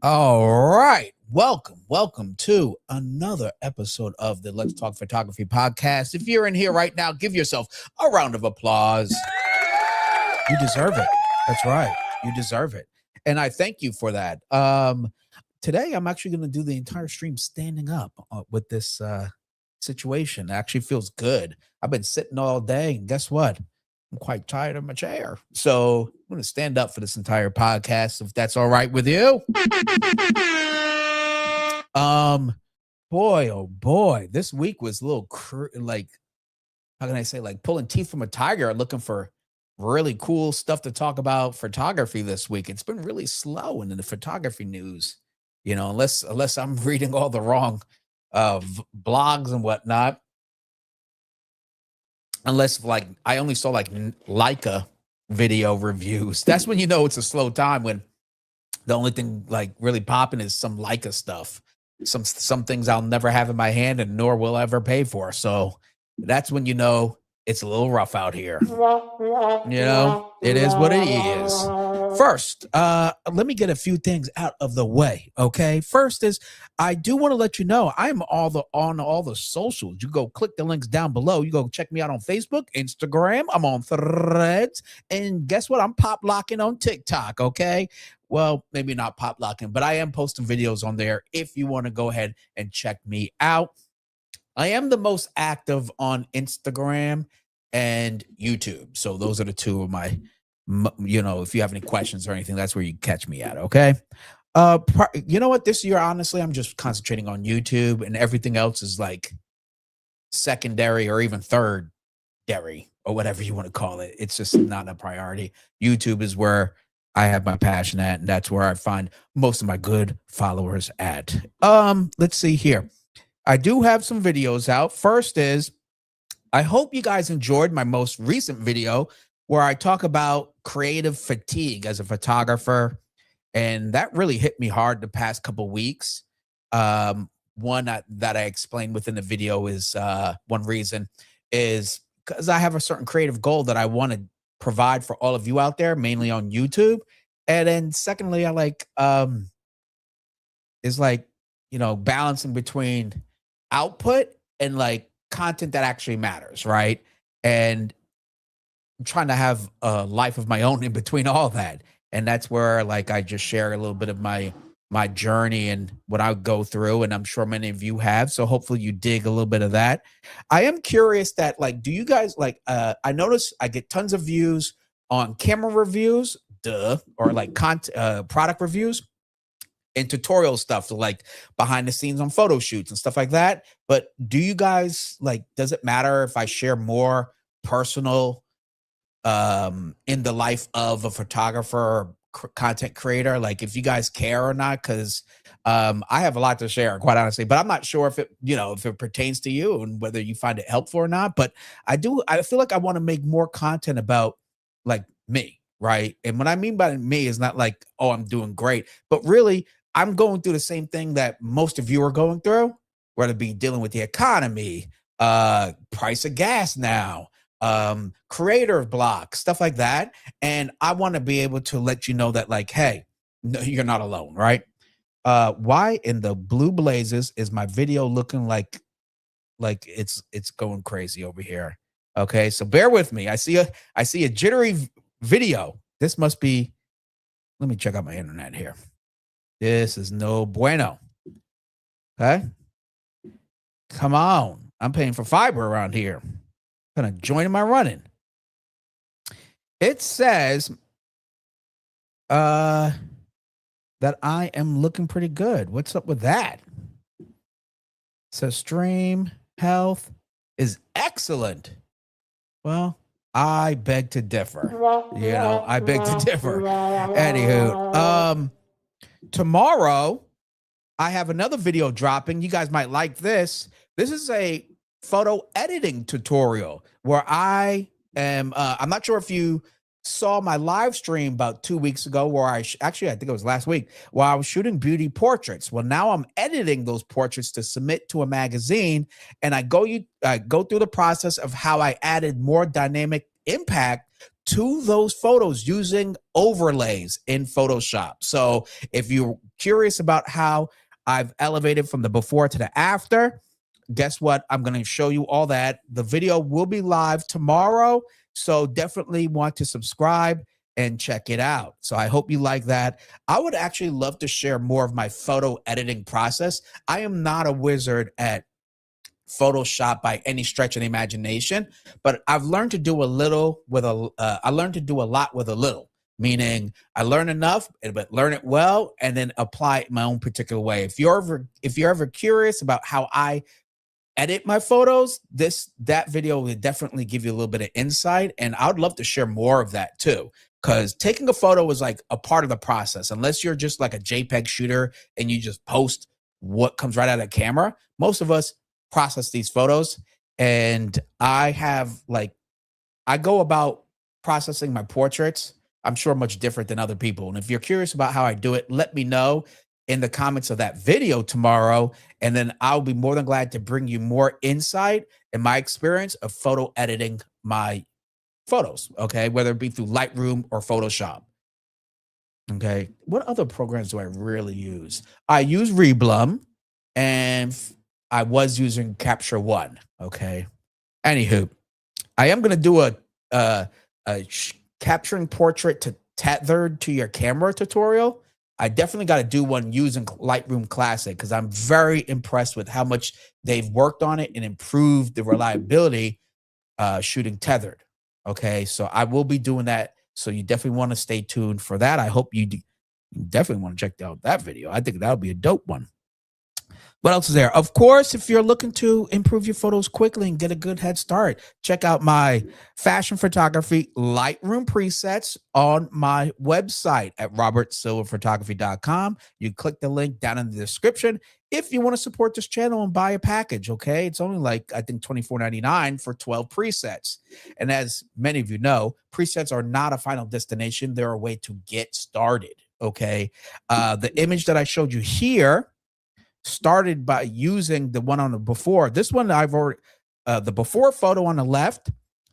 All right. Welcome to another episode of the Let's Talk Photography podcast. If you're in here right now, give yourself a round of applause. You deserve it. That's right. You deserve it. And I thank you for that. Today, I'm actually going to do the entire stream standing up with this situation. It actually feels good. I've been sitting all day, and guess what? I'm quite tired of my chair. So I'm going to stand up for this entire podcast, if that's all right with you. Boy, oh boy, this week was a little like, how can I say, like pulling teeth from a tiger, looking for really cool stuff to talk about photography this week. It's been really slow in the photography news, you know, unless I'm reading all the wrong blogs and whatnot. Unless like I only saw like Leica video reviews. That's when you know it's a slow time, when the only thing like really popping is some Leica stuff. Some things I'll never have in my hand and nor will I ever pay for. So that's when you know it's a little rough out here. You know, it is what it is. First, let me get a few things out of the way, okay? First is, I do want to let you know I'm on all the socials. You go click the links down below. You go check me out on Facebook, Instagram. I'm on Threads. And guess what? I'm pop locking on TikTok, okay? Well, maybe not pop locking, but I am posting videos on there if you want to go ahead and check me out. I am the most active on Instagram and YouTube. So those are the two of my, you know, if you have any questions or anything, that's where you catch me at. Okay. You know what? This year, honestly, I'm just concentrating on YouTube, and everything else is like secondary or even third dairy or whatever you want to call it. It's just not a priority. YouTube is where I have my passion at, and that's where I find most of my good followers at. Let's see here. I do have some videos out. First is, I hope you guys enjoyed my most recent video where I talk about creative fatigue as a photographer. And that really hit me hard the past couple weeks. One that I explained within the video is one reason is because I have a certain creative goal that I want to provide for all of you out there, mainly on YouTube. And then secondly, I like is like, you know, balancing between output and like content that actually matters, right? And I'm trying to have a life of my own in between all that. And that's where like I just share a little bit of my journey and what I go through, and I'm sure many of you have. So hopefully you dig a little bit of that. I am curious that like, do you guys like I notice I get tons of views on camera reviews, or like product reviews and tutorial stuff, so like behind the scenes on photo shoots and stuff like that. But do you guys like, does it matter if I share more personal in the life of a photographer or content creator? Like if you guys care or not, because I have a lot to share, quite honestly, but I'm not sure if it, you know, if it pertains to you and whether you find it helpful or not. But I feel like I want to make more content about like me, right? And what I mean by me is not like, oh, I'm doing great, but really I'm going through the same thing that most of you are going through, whether it be dealing with the economy, price of gas now, creator block, stuff like that. And I want to be able to let you know that like, hey, no, you're not alone, right? Why in the blue blazes is my video looking like it's going crazy over here? Okay, so bear with me. I see a jittery video. This must be, let me check out my internet here. This is no bueno. Okay. Come on. I'm paying for fiber around here. What kind of joint am I running? It says that I am looking pretty good. What's up with that? It says stream health is excellent. Well, I beg to differ. You know, I beg to differ. Anywho, tomorrow I have another video dropping. You guys might like this. This is a photo editing tutorial where I am, I'm not sure if you saw my live stream about 2 weeks ago where actually, I think it was last week, where I was shooting beauty portraits. Well, now I'm editing those portraits to submit to a magazine, and I go through the process of how I added more dynamic impact to those photos using overlays in Photoshop. So if you're curious about how I've elevated from the before to the after, guess what? I'm going to show you all that. The video will be live tomorrow, so definitely want to subscribe and check it out. So I hope you like that. I would actually love to share more of my photo editing process. I am not a wizard at Photoshop by any stretch of the imagination, but I've learned to do a little with I learned to do a lot with a little, meaning I learn enough, but learn it well, and then apply it my own particular way. If you're ever curious about how I edit my photos, that video will definitely give you a little bit of insight, and I would love to share more of that too, because taking a photo is like a part of the process. Unless you're just like a JPEG shooter and you just post what comes right out of the camera, most of us process these photos. And I go about processing my portraits, I'm sure, much different than other people. And if you're curious about how I do it, let me know in the comments of that video tomorrow, and then I'll be more than glad to bring you more insight and my experience of photo editing my photos, okay, whether it be through Lightroom or Photoshop. Okay, what other programs do I really use? I use Reblum, and I was using Capture One. Okay, anywho, I am going to do a capturing portrait to tethered to your camera tutorial. I definitely got to do one using Lightroom Classic, because I'm very impressed with how much they've worked on it and improved the reliability shooting tethered. Okay, so I will be doing that. So you definitely want to stay tuned for that. I hope you definitely want to check out that video. I think that would be a dope one. What else is there? Of course, if you're looking to improve your photos quickly and get a good head start, check out my fashion photography Lightroom presets on my website at robertsilverphotography.com. You click the link down in the description if you want to support this channel and buy a package, okay? It's only like, I think, $24.99 for 12 presets. And as many of you know, presets are not a final destination. They're a way to get started, okay? The image that I showed you here started by using the one on the before. This one I've already, the before photo on the left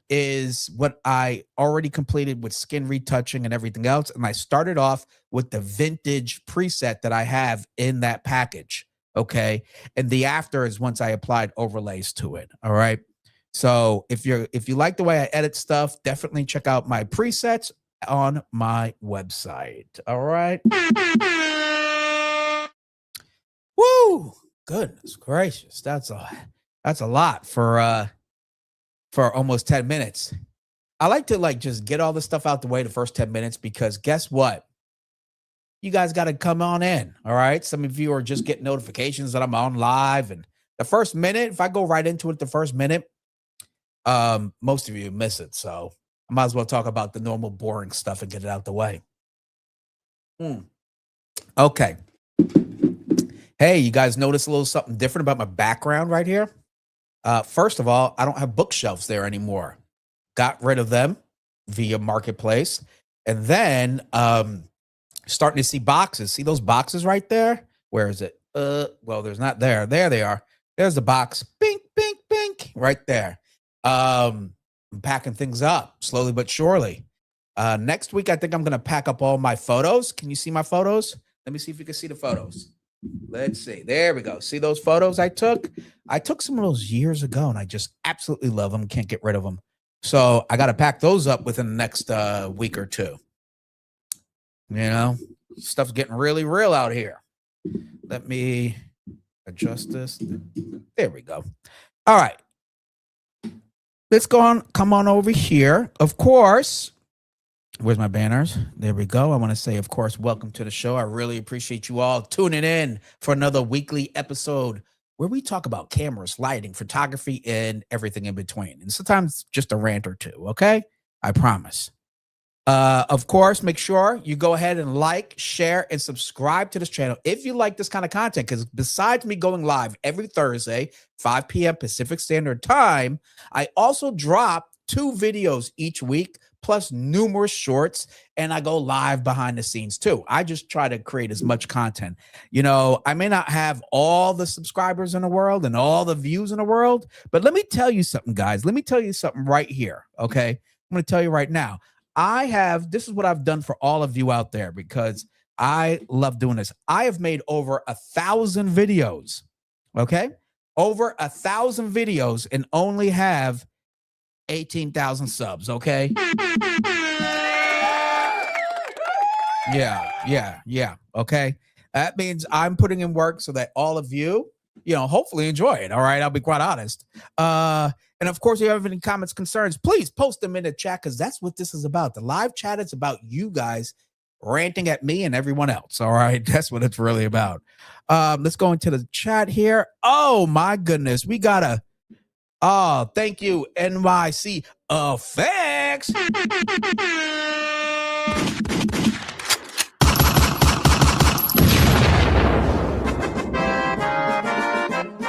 is what I already completed with skin retouching and everything else. And I started off with the vintage preset that I have in that package. Okay. And the after is once I applied overlays to it. All right. So if you like the way I edit stuff, definitely check out my presets on my website. All right. Woo! Goodness gracious, that's a lot for almost 10 minutes. I like to just get all this stuff out the way the first 10 minutes, because guess what? You guys got to come on in, all right? Some of you are just getting notifications that I'm on live, and the first minute, if I go right into it the first minute, most of you miss it. So I might as well talk about the normal boring stuff and get it out the way. Okay. Hey, you guys notice a little something different about my background right here? First of all, I don't have bookshelves there anymore. Got rid of them via Marketplace. And then starting to see boxes. See those boxes right there? Where is it? Well, there's not there. There they are. There's the box. Bink, bink, bink. Right there. I'm packing things up slowly but surely. Next week, I think I'm going to pack up all my photos. Can you see my photos? Let me see if you can see the photos. Let's see. There we go. See those photos I took? I took some of those years ago, and I just absolutely love them. Can't get rid of them. So I got to pack those up within the next week or two. You know, stuff's getting really real out here. Let me adjust this. There we go. All right. Let's come on over here. Of course. Where's my banners? There we go. I want to say, of course, welcome to the show. I really appreciate you all tuning in for another weekly episode where we talk about cameras, lighting, photography, and everything in between. And sometimes just a rant or two, okay? I promise. Of course, make sure you go ahead and like, share, and subscribe to this channel if you like this kind of content, because besides me going live every Thursday, 5 p.m. Pacific Standard Time, I also drop 2 videos each week, plus numerous shorts, and I go live behind the scenes too. I just try to create as much content. I may not have all the subscribers in the world and all the views in the world, but let me tell you something, guys. Let me tell you something right here. Okay. I'm going to tell you right now. This is what I've done for all of you out there because I love doing this. I have made over 1,000 videos. Okay. Over 1,000 videos and only have 18,000 subs. Okay. Yeah. Okay. That means I'm putting in work so that all of you, hopefully enjoy it. All right. I'll be quite honest. And of course, if you have any comments, concerns, please post them in the chat because that's what this is about. The live chat is about you guys ranting at me and everyone else. All right. That's what it's really about. Let's go into the chat here. Oh my goodness. We got thank you, NYC Effects.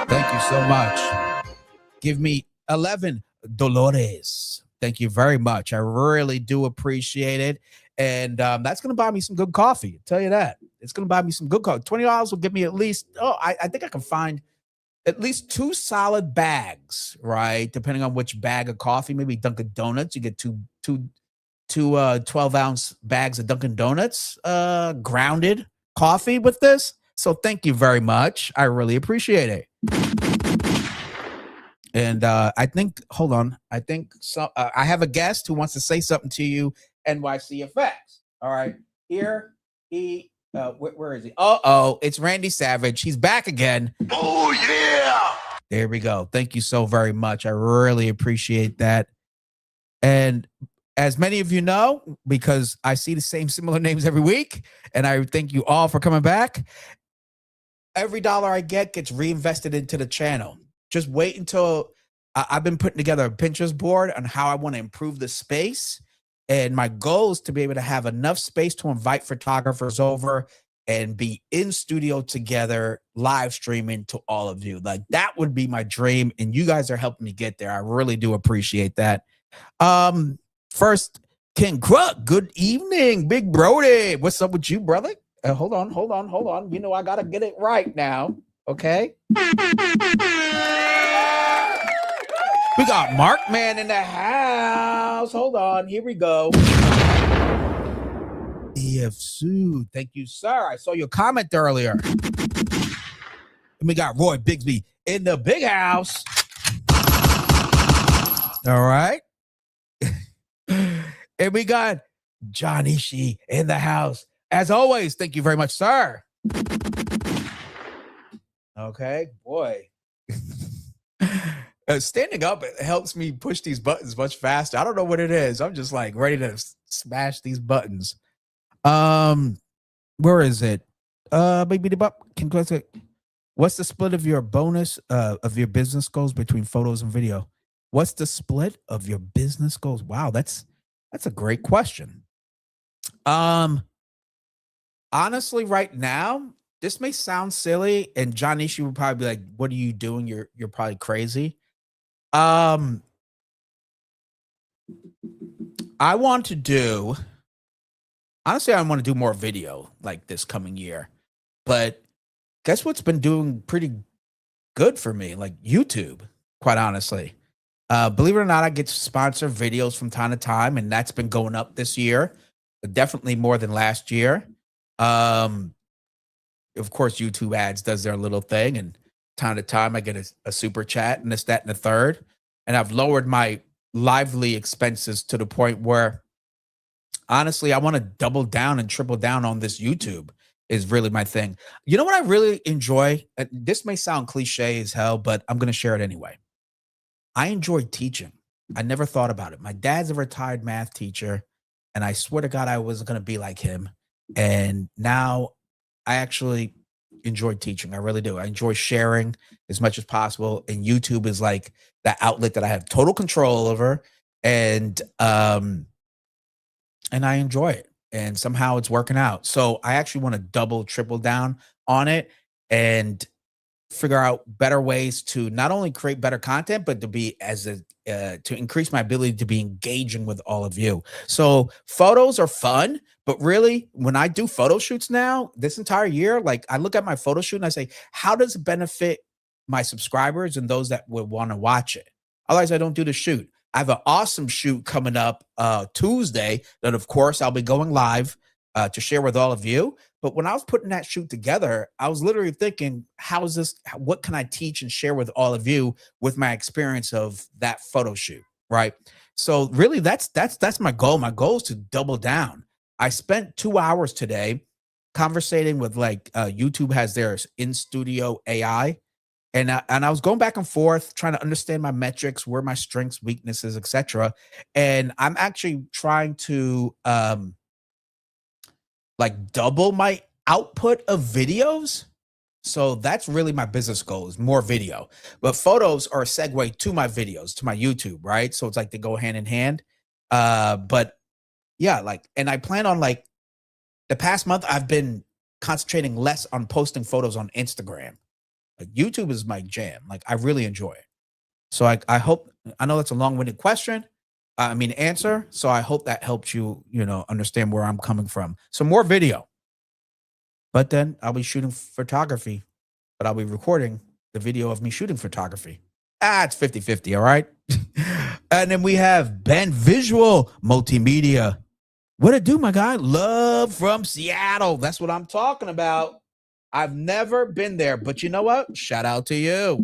Thank you so much. Give me 11 Dolores. Thank you very much. I really do appreciate it. And that's going to buy me some good coffee. I'll tell you that. It's going to buy me some good coffee. $20 will give me at least, I think I can find at least 2 solid bags, right? Depending on which bag of coffee, maybe Dunkin' Donuts. You get two 12-ounce bags of Dunkin' Donuts, grounded coffee with this. So thank you very much. I really appreciate it. And I think, hold on. I think I have a guest who wants to say something to you, NYC Effects. All right. Here where is he? It's Randy Savage. He's back again. Oh, yeah. There we go. Thank you so very much. I really appreciate that. And as many of you know, because I see the same similar names every week, and I thank you all for coming back, every dollar I get gets reinvested into the channel. Just wait until I've been putting together a Pinterest board on how I want to improve the space. And my goal is to be able to have enough space to invite photographers over and be in studio together, live streaming to all of you. Like that would be my dream. And you guys are helping me get there. I really do appreciate that. First, King Kruk, good evening, Big Brody. What's up with you, brother? Hold on. I got to get it right now. Okay. We got Mark Man in the house. Hold on. Here we go. EF Sue. Thank you, sir. I saw your comment earlier. And we got Roy Bigsby in the big house. All right. And we got John Ishii in the house. As always, thank you very much, sir. Okay, boy. Standing up helps me push these buttons much faster. I don't know what it is. I'm just like ready to smash these buttons. Where is it? Baby the butt. What's the split of your bonus of your business goals between photos and video? What's the split of your business goals? Wow, that's a great question. Honestly, right now, this may sound silly, and John Ishii would probably be like, "What are you doing? You're probably crazy." I want to do. Honestly, I want to do more video like this coming year, but guess what's been doing pretty good for me? Like YouTube, quite honestly. Believe it or not, I get sponsored videos from time to time, and that's been going up this year, definitely more than last year. Of course, YouTube ads does their little thing, and time to time I get a super chat and this, that, and the third. And I've lowered my lively expenses to the point where, honestly, I want to double down and triple down on this YouTube is really my thing. You know what I really enjoy? This may sound cliche as hell, but I'm going to share it anyway. I enjoy teaching. I never thought about it. My dad's a retired math teacher, and I swear to God, I was going to be like him. And now I actually enjoy teaching. I really do. I enjoy sharing as much as possible. And YouTube is like that outlet that I have total control over. And I enjoy it. And somehow it's working out. So I actually want to double, triple down on it. And figure out better ways to not only create better content, but to be to increase my ability to be engaging with all of you. So photos are fun, but really, when I do photo shoots now, this entire year, like I look at my photo shoot and I say, how does it benefit my subscribers and those that would want to watch it? Otherwise, I don't do the shoot. I have an awesome shoot coming up Tuesday that, of course, I'll be going live to share with all of you. But when I was putting that shoot together, I was literally thinking, how is this? What can I teach and share with all of you with my experience of that photo shoot? Right. So really that's my goal. My goal is to double down. I spent 2 hours today conversating with like YouTube has theirs in studio AI. And I was going back and forth trying to understand my metrics, where my strengths, weaknesses, etc. And I'm actually trying to like double my output of videos. So that's really my business goal is more video. But photos are a segue to my videos, to my YouTube, right? So it's like they go hand in hand. But yeah, like, and I plan on like the past month, I've been concentrating less on posting photos on Instagram. Like YouTube is my jam. Like I really enjoy it. So I hope, I know that's a long-winded question. I mean, answer. So I hope that helps you, understand where I'm coming from. So more video, but then I'll be shooting photography, but I'll be recording the video of me shooting photography. It's 50-50. All right. And then we have Ben Visual Multimedia. What it do, my guy? Love from Seattle. That's what I'm talking about. I've never been there, but you know what? Shout out to you.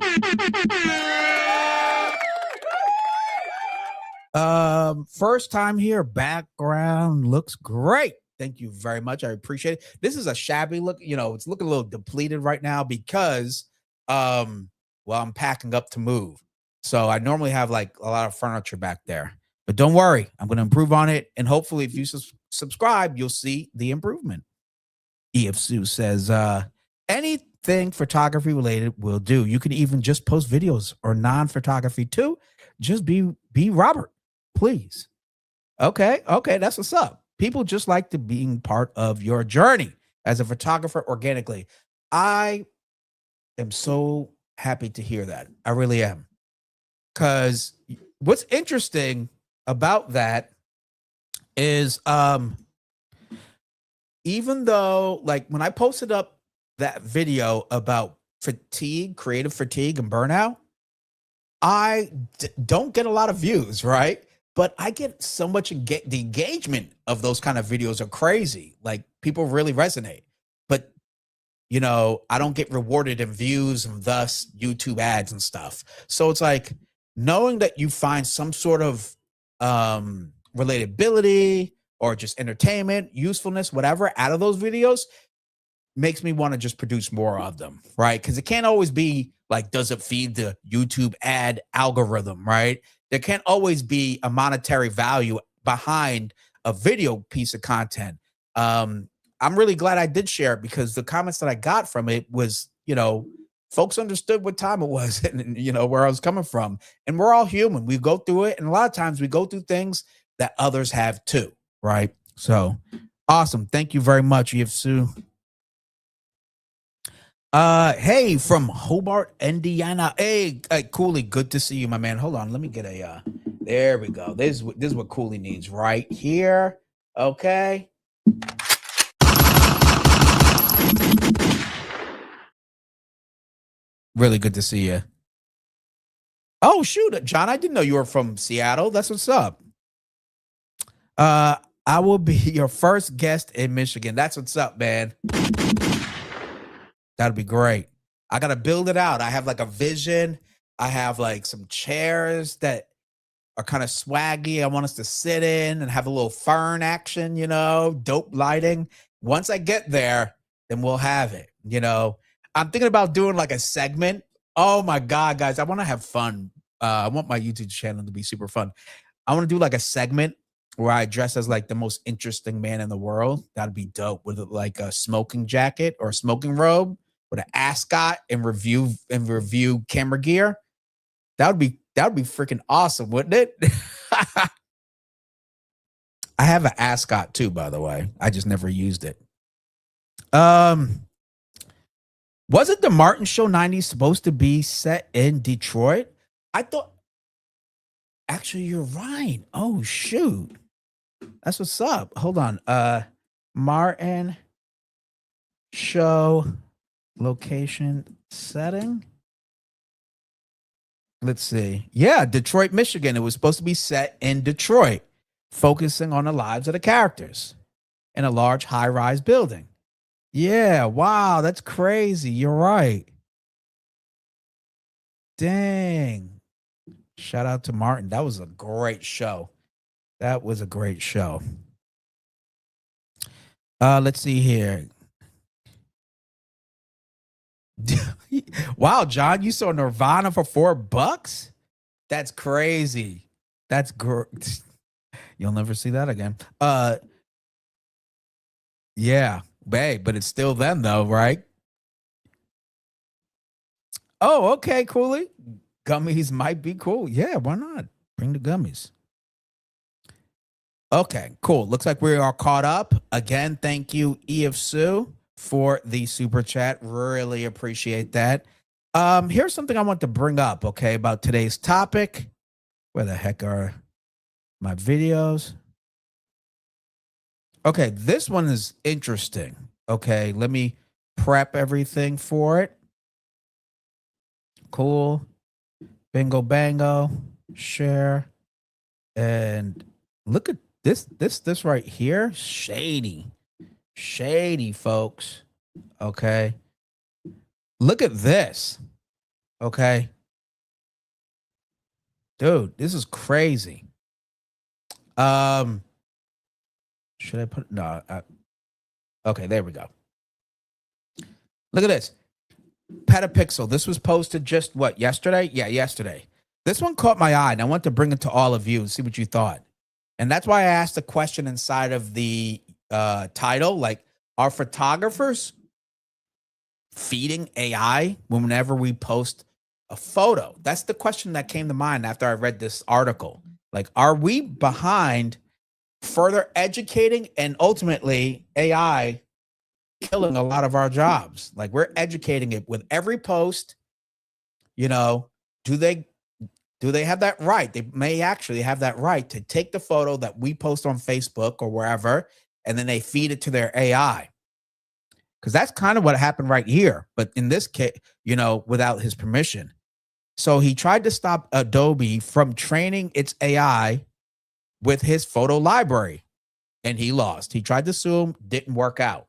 First time here. Background looks great. Thank you very much. I appreciate it. This is a shabby look. It's looking a little depleted right now because, well, I'm packing up to move. So I normally have like a lot of furniture back there, but don't worry. I'm going to improve on it. And hopefully if you subscribe, you'll see the improvement. EFSU says, anything photography related will do. You can even just post videos or non-photography too. Just be Robert, please. Okay, that's what's up. People just like to being part of your journey as a photographer organically. I am so happy to hear that. I really am. Because what's interesting about that is even though like when I posted up that video about fatigue, creative fatigue and burnout, I don't get a lot of views, right? But I get so much the engagement of those kind of videos are crazy. Like people really resonate. But I don't get rewarded in views and thus YouTube ads and stuff. So it's like knowing that you find some sort of relatability or just entertainment, usefulness, whatever out of those videos makes me want to just produce more of them, right? Because it can't always be like, does it feed the YouTube ad algorithm, right? There can't always be a monetary value behind a video piece of content. I'm really glad I did share it because the comments that I got from it was, folks understood what time it was and, where I was coming from. And we're all human. We go through it. And a lot of times we go through things that others have too, right? So awesome. Thank you very much, Yivsu. Hey, from Hobart, Indiana. Hey, Cooley, good to see you, my man. Hold on, let me get a there we go. This is what Cooley needs right here. Okay. Really good to see you. Oh, shoot, John, I didn't know you were from Seattle. That's what's up. I will be your first guest in Michigan. That's what's up, man. That'd be great. I got to build it out. I have like a vision. I have like some chairs that are kind of swaggy. I want us to sit in and have a little fern action, dope lighting. Once I get there, then we'll have it. I'm thinking about doing like a segment. Oh my God, guys, I want to have fun. I want my YouTube channel to be super fun. I want to do like a segment where I dress as like the most interesting man in the world. That'd be dope with like a smoking jacket or a smoking robe with an ascot and review camera gear. That would be freaking awesome, wouldn't it? I have an ascot too, by the way. I just never used it. Wasn't the Martin Show 90s supposed to be set in Detroit? I thought, actually, you're right. Oh, shoot. That's what's up. Hold on. Martin Show location setting. Let's see. Yeah, Detroit, Michigan. It was supposed to be set in Detroit, focusing on the lives of the characters in a large high rise building. Yeah, wow, that's crazy. You're right. Dang. Shout out to Martin. That was a great show. That was a great show. Let's see here. Wow, John, you saw Nirvana for $4? That's crazy. That's great. You'll never see that again. Yeah, babe, but it's still them though, right? Oh, okay, Cooley. Gummies might be cool. Yeah, why not? Bring the gummies. Okay, cool. Looks like we are caught up. Again, thank you, Eve Sue, for the super chat. Really appreciate that. Here's something I want to bring up, okay, about today's topic. Where the heck are my videos? Okay, this one is interesting. Okay, let me prep everything for it. Cool. Bingo bango. Share. And look at this right here. Shady. Shady, folks. Okay. Look at this. Okay. Dude, this is crazy. Should I put no? Okay, there we go. Look at this. Petapixel. This was posted just what, yesterday? Yeah, yesterday. This one caught my eye, and I want to bring it to all of you and see what you thought. And that's why I asked the question inside of the title, like, are photographers feeding AI whenever we post a photo? That's the question that came to mind after I read this article. Like, are we behind further educating and ultimately AI killing a lot of our jobs? Like, we're educating it with every post. You know, do they have that right? They may actually have that right to take the photo that we post on Facebook or wherever, and then they feed it to their AI. Because that's kind of what happened right here. But in this case, you know, without his permission. So he tried to stop Adobe from training its AI with his photo library, and he lost. He tried to sue him, didn't work out.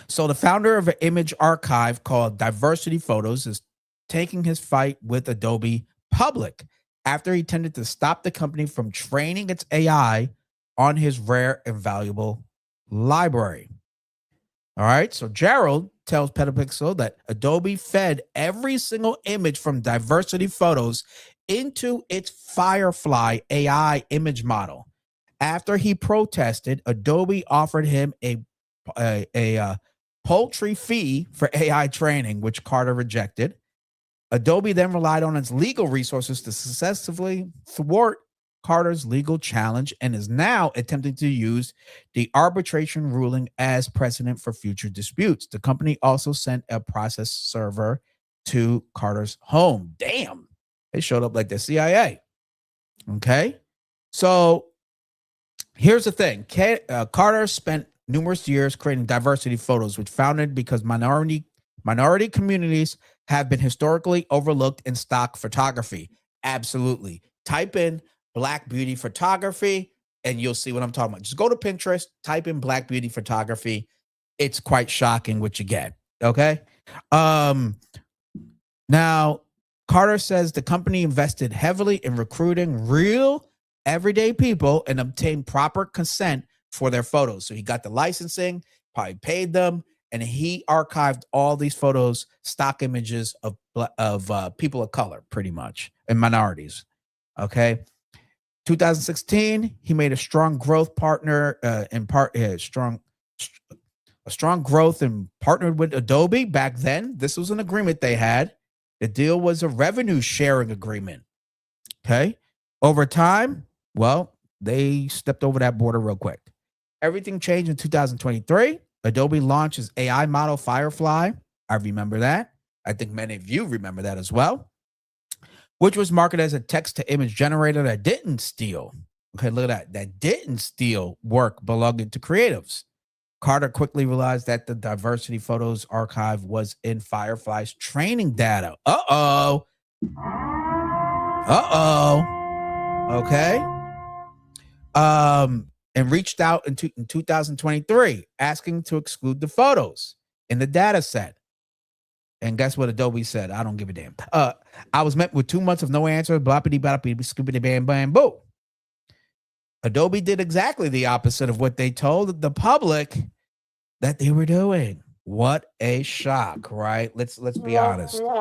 So the founder of an image archive called Diversity Photos is taking his fight with Adobe public after he tended to stop the company from training its AI on his rare and valuable library. All right, so Gerald tells Petapixel that Adobe fed every single image from Diversity Photos into its Firefly AI image model. After he protested, Adobe offered him a paltry fee for AI training, which Carter rejected. Adobe then relied on its legal resources to successfully thwart Carter's legal challenge and is now attempting to use the arbitration ruling as precedent for future disputes. The company also sent a process server to Carter's home. Damn, they showed up like the CIA. Okay, so here's the thing. Carter spent numerous years creating Diversity Photos, which founded because minority communities have been historically overlooked in stock photography. Absolutely. Type in Black beauty photography and you'll see what I'm talking about. Just go to Pinterest, type in Black beauty photography. It's quite shocking what you get. Okay. Now, Carter says the company invested heavily in recruiting real everyday people and obtained proper consent for their photos. So he got the licensing, probably paid them, and he archived all these photos, stock images of people of color, pretty much, and minorities. Okay. 2016, he made a strong growth partner strong growth and partnered with Adobe. Back then, this was an agreement they had. The deal was a revenue sharing agreement. Okay. Over time, well, they stepped over that border real quick. Everything changed in 2023. Adobe launched its AI model Firefly. I remember that. I think many of you remember that as well, which was marketed as a text to image generator that didn't steal. Okay, look at that. That didn't steal work belonging to creatives. Carter quickly realized that the diversity photos archive was in Firefly's training data. Uh-oh. Okay. And reached out in 2023 asking to exclude the photos in the data set. And guess what Adobe said? I don't give a damn. I was met with 2 months of no answer. Bloppity boppity scoopity bam bam boo. Adobe did exactly the opposite of what they told the public that they were doing. What a shock, right? Let's be honest. None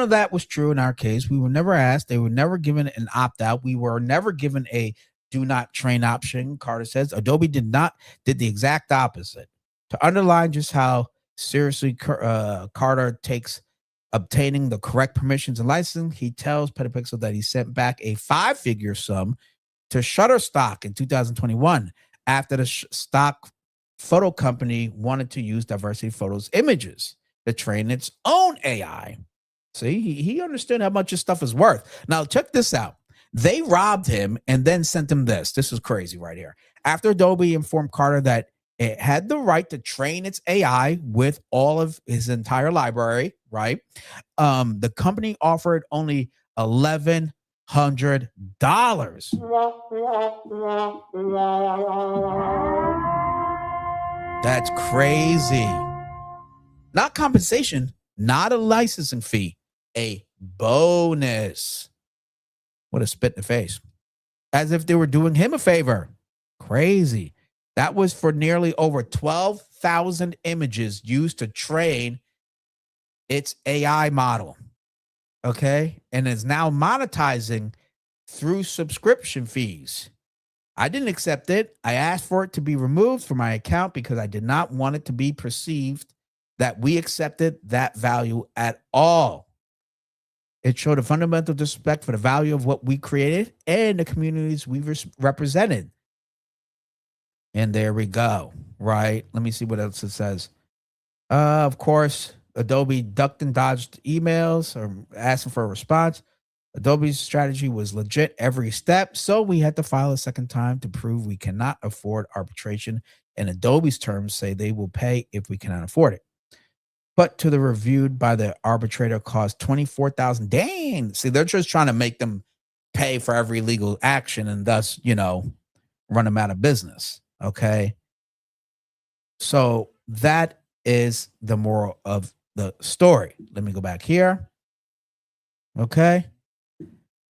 of that was true in our case. We were never asked. They were never given an opt-out. We were never given a do not train option. Carter says Adobe did the exact opposite. To underline just how seriously Carter takes obtaining the correct permissions and licensing, he tells Petapixel that he sent back a 5-figure sum to Shutterstock in 2021 after the stock photo company wanted to use diversity photos images to train its own AI. See, he understood how much his stuff is worth. Now, check this out. They robbed him and then sent him this. This is crazy right here. After Adobe informed Carter that it had the right to train its AI with all of his entire library, right? The company offered only $1,100. That's crazy. Not compensation, not a licensing fee, a bonus. What a spit in the face. As if they were doing him a favor. Crazy. That was for nearly over 12,000 images used to train its AI model. Okay. And is now monetizing through subscription fees. I didn't accept it. I asked for it to be removed from my account because I did not want it to be perceived that we accepted that value at all. It showed a fundamental disrespect for the value of what we created and the communities we represented. And there we go, right? Let me see what else it says. Of course, Adobe ducked and dodged emails or asking for a response. Adobe's strategy was legit every step, so we had to file a second time to prove we cannot afford arbitration, and Adobe's terms say they will pay if we cannot afford it. But to the reviewed by the arbitrator cost $24,000. Dang. See, they're just trying to make them pay for every legal action and thus, run them out of business. Okay. So that is the moral of the story. Let me go back here. Okay.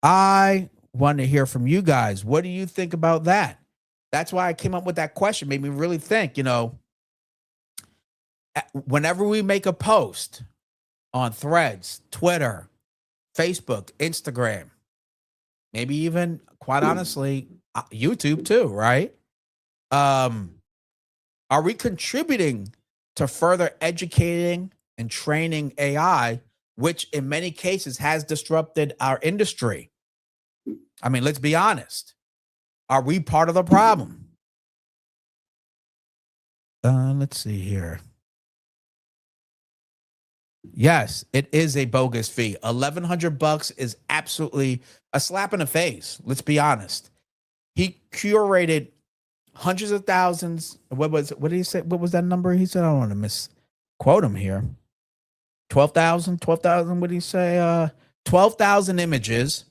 I want to hear from you guys. What do you think about that? That's why I came up with that question. Made me really think, whenever we make a post on Threads, Twitter, Facebook, Instagram, maybe even, quite honestly, YouTube too, right? Are we contributing to further educating and training AI, which in many cases has disrupted our industry? I mean, let's be honest. Are we part of the problem? Let's see here. Yes, it is a bogus fee. $1,100 is absolutely a slap in the face. Let's be honest. He curated hundreds of thousands. What did he say? What was that number? He said, I don't want to misquote him here. 12,000. What did he say? 12,000 images,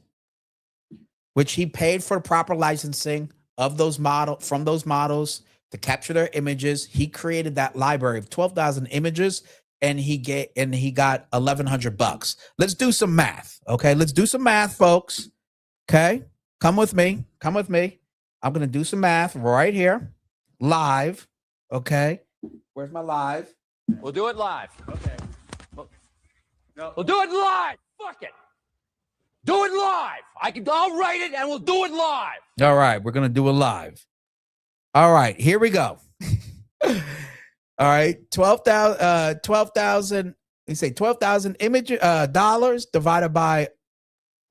which he paid for proper licensing of those from those models to capture their images. He created that library of 12,000 images. And he got $1,100. Let's do some math. Okay. Let's do some math, folks. Okay. Come with me. I'm going to do some math right here. Live. Okay. Where's my live? We'll do it live. Okay. We'll do it live. Fuck it. Do it live. I'll write it and we'll do it live. All right. We're going to do it live. All right. Here we go. All right, 12,000. You say 12,000 image dollars divided by.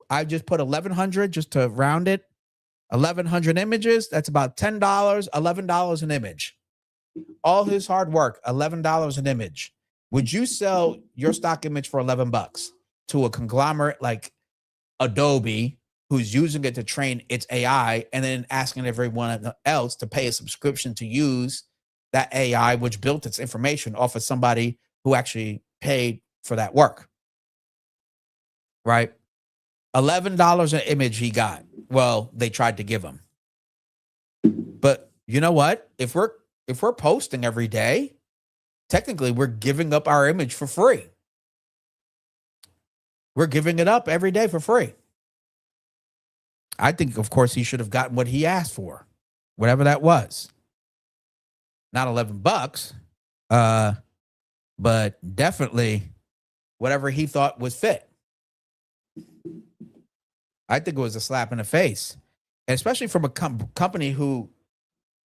I just put 1,100 just to round it. 1,100 images. That's about $10. $11 an image. All his hard work, $11 an image. Would you sell your stock image for $11 to a conglomerate like Adobe, who's using it to train its AI, and then asking everyone else to pay a subscription to use that AI, which built its information off of somebody who actually paid for that work? Right? $11 an image he got. Well, they tried to give him. But you know what? If we're posting every day, technically we're giving up our image for free. We're giving it up every day for free. I think, of course, he should have gotten what he asked for, whatever that was. Not $11, but definitely whatever he thought was fit. I think it was a slap in the face, and especially from a company who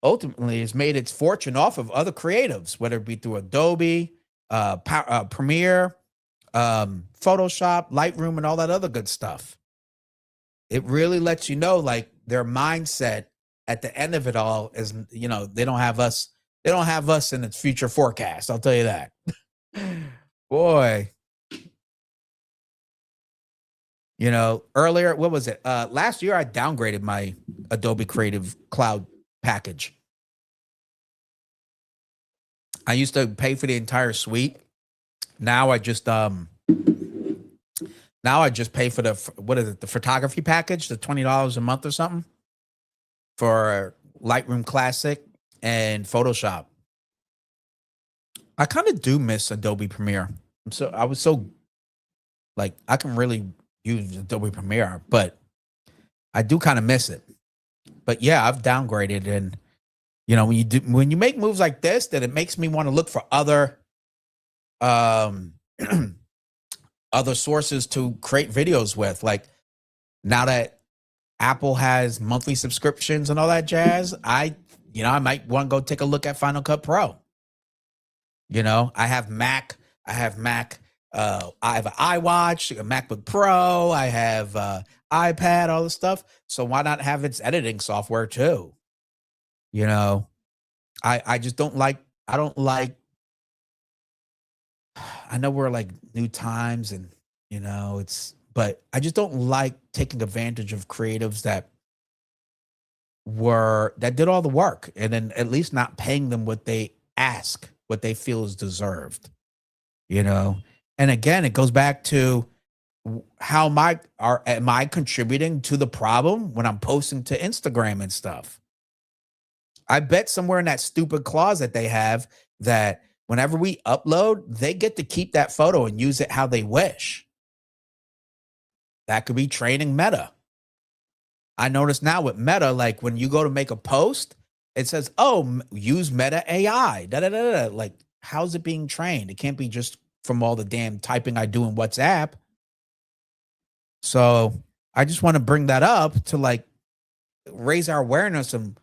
ultimately has made its fortune off of other creatives, whether it be through Adobe, Premiere, Photoshop, Lightroom, and all that other good stuff. It really lets you know, like, their mindset at the end of it all is, you know, they don't have us in its future forecast. I'll tell you that. Boy. You know, earlier, what was it? Last year, I downgraded my Adobe Creative Cloud package. I used to pay for the entire suite. Now I just pay for the photography package, the $20 a month or something for Lightroom Classic and Photoshop. I kind of do miss Adobe Premiere. I was so like, I can really use Adobe Premiere, but I do kind of miss it. But yeah, I've downgraded, and you know, when you make moves like this, then it makes me want to look for other other sources to create videos with. Like, now that Apple has monthly subscriptions and all that jazz, I might want to go take a look at Final Cut Pro. You know, I have Mac, I have an iWatch, a MacBook Pro, I have iPad, all this stuff. So why not have its editing software too? You know, I just don't like, I know we're like new times, and you know, but I just don't like taking advantage of creatives that did all the work, and then at least not paying them what they ask, what they feel is deserved, you know? And again, it goes back to how am I contributing to the problem when I'm posting to Instagram and stuff? I bet somewhere in that stupid clause that they have, that whenever we upload, they get to keep that photo and use it how they wish. That could be training Meta. I notice now with Meta, like when you go to make a post, it says, oh, use Meta AI. Like, how's it being trained? It can't be just from all the damn typing I do in WhatsApp. So I just want to bring that up to like raise our awareness of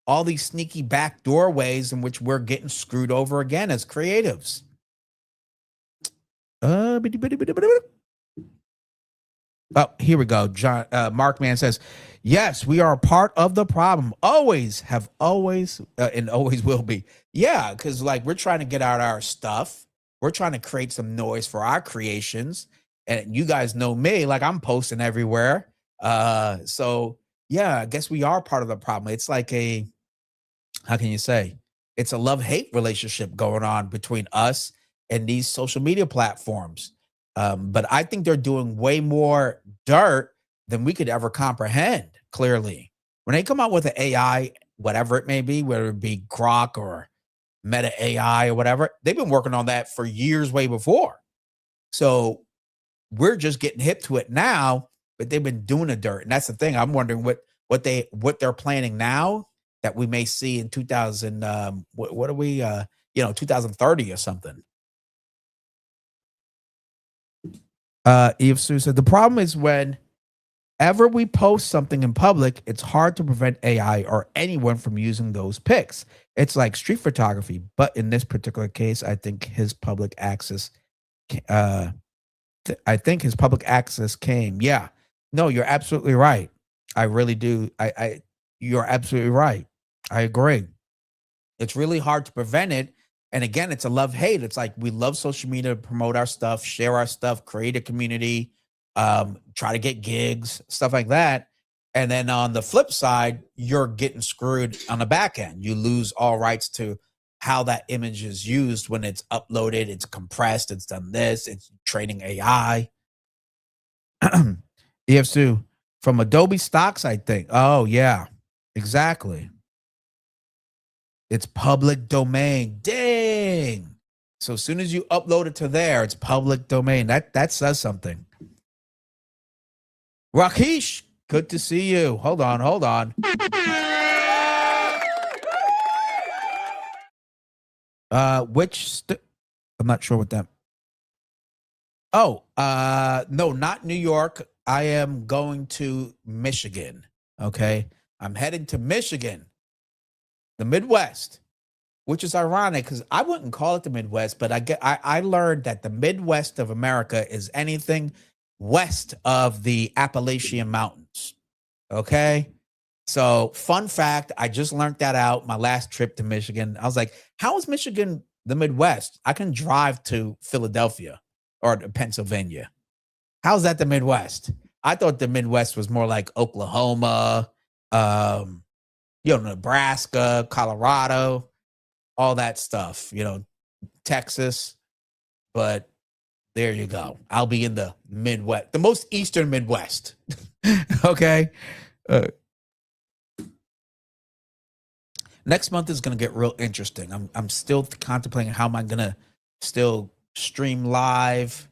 all these sneaky backdoor ways in which we're getting screwed over again as creatives. Oh, here we go. John Markman says, yes, we are part of the problem. Always have always and always will be. Yeah, because like we're trying to get out our stuff. We're trying to create some noise for our creations. And you guys know me, like I'm posting everywhere. So yeah, I guess we are part of the problem. It's like how can you say? It's a love-hate relationship going on between us and these social media platforms. But I think they're doing way more dirt than we could ever comprehend, clearly. When they come out with an AI, whatever it may be, whether it be Grok or Meta AI or whatever, they've been working on that for years way before. So we're just getting hip to it now, but they've been doing the dirt. And that's the thing. I'm wondering what they're planning now that we may see in 2030 or something. Eve Sue said, the problem is whenever we post something in public, it's hard to prevent AI or anyone from using those pics. It's like street photography, but in this particular case, I think his public access came. Yeah, no, you're absolutely right. I really do. You're absolutely right. I agree. It's really hard to prevent it. And again, it's a love-hate. It's like we love social media to promote our stuff, share our stuff, create a community, try to get gigs, stuff like that. And then on the flip side, you're getting screwed on the back end. You lose all rights to how that image is used when it's uploaded, it's compressed, it's done this, it's training AI. EF2 from Adobe Stocks, I think. Oh, yeah, exactly. It's public domain. Dang. So as soon as you upload it to there, it's public domain. That says something. Rakesh, good to see you. Hold on. I'm not sure what that. Oh, no, not New York. I am going to Michigan. Okay. I'm heading to Michigan, the Midwest, which is ironic because I wouldn't call it the Midwest, but I learned that the Midwest of America is anything west of the Appalachian Mountains. Okay. So fun fact, I just learned that out my last trip to Michigan. I was like, how is Michigan the Midwest? I can drive to Philadelphia or to Pennsylvania. How's that the Midwest? I thought the Midwest was more like Oklahoma, Nebraska, Colorado, all that stuff, Texas. But there you go. I'll be in the Midwest, the most eastern Midwest. Okay. Next month is going to get real interesting. I'm still contemplating how am I going to still stream live.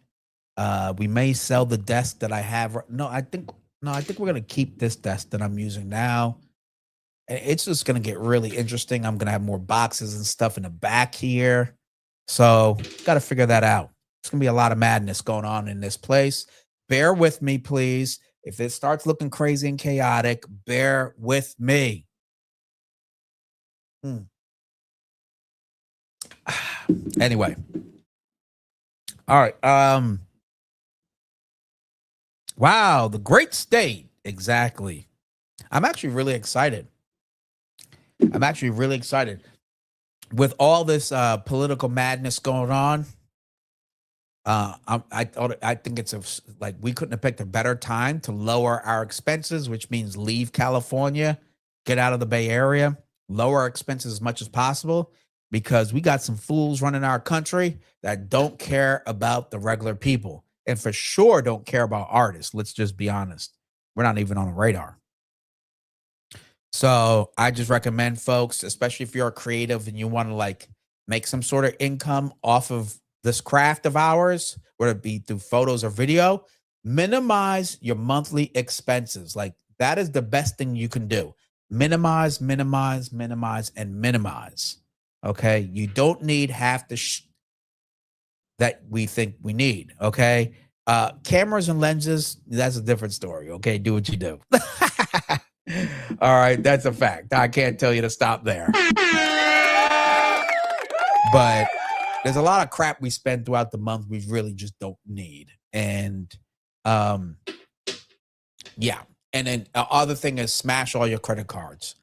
We may sell the desk that I have. I think we're going to keep this desk that I'm using now. It's just going to get really interesting. I'm going to have more boxes and stuff in the back here. So got to figure that out. It's going to be a lot of madness going on in this place. Bear with me, please. If it starts looking crazy and chaotic, bear with me. Anyway. All right. Wow, the great state. Exactly. I'm actually really excited. With all this political madness going on. I think it's like we couldn't have picked a better time to lower our expenses, which means leave California, get out of the Bay Area, lower our expenses as much as possible, because we got some fools running our country that don't care about the regular people, and for sure don't care about artists. Let's just be honest. We're not even on the radar. So I just recommend folks, especially if you're a creative and you want to like make some sort of income off of this craft of ours, whether it be through photos or video, minimize your monthly expenses. Like that is the best thing you can do. Minimize, minimize, minimize, and minimize. Okay. You don't need half the that we think we need. Okay. Cameras and lenses, that's a different story. Okay. Do what you do. All right. That's a fact. I can't tell you to stop there. But there's a lot of crap we spend throughout the month we really just don't need. And yeah. And then other thing is smash all your credit cards.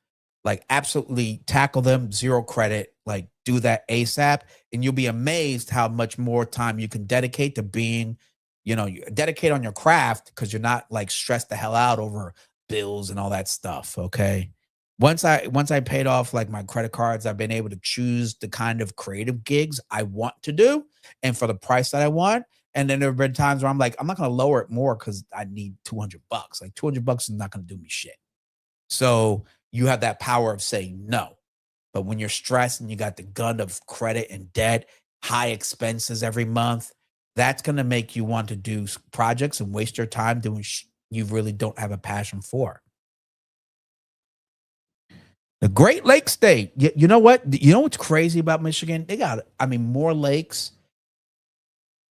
Like absolutely tackle them, zero credit, like do that ASAP. And you'll be amazed how much more time you can dedicate to being, you dedicate on your craft, because you're not like stressed the hell out over bills and all that stuff. Okay. Once I paid off like my credit cards, I've been able to choose the kind of creative gigs I want to do and for the price that I want. And then there have been times where I'm like, I'm not going to lower it more because I need $200. Like $200 is not going to do me shit. So you have that power of saying no. But when you're stressed and you got the gun of credit and debt, high expenses every month, that's going to make you want to do projects and waste your time doing you really don't have a passion for. The Great Lake State. You know what? You know what's crazy about Michigan? They got, more lakes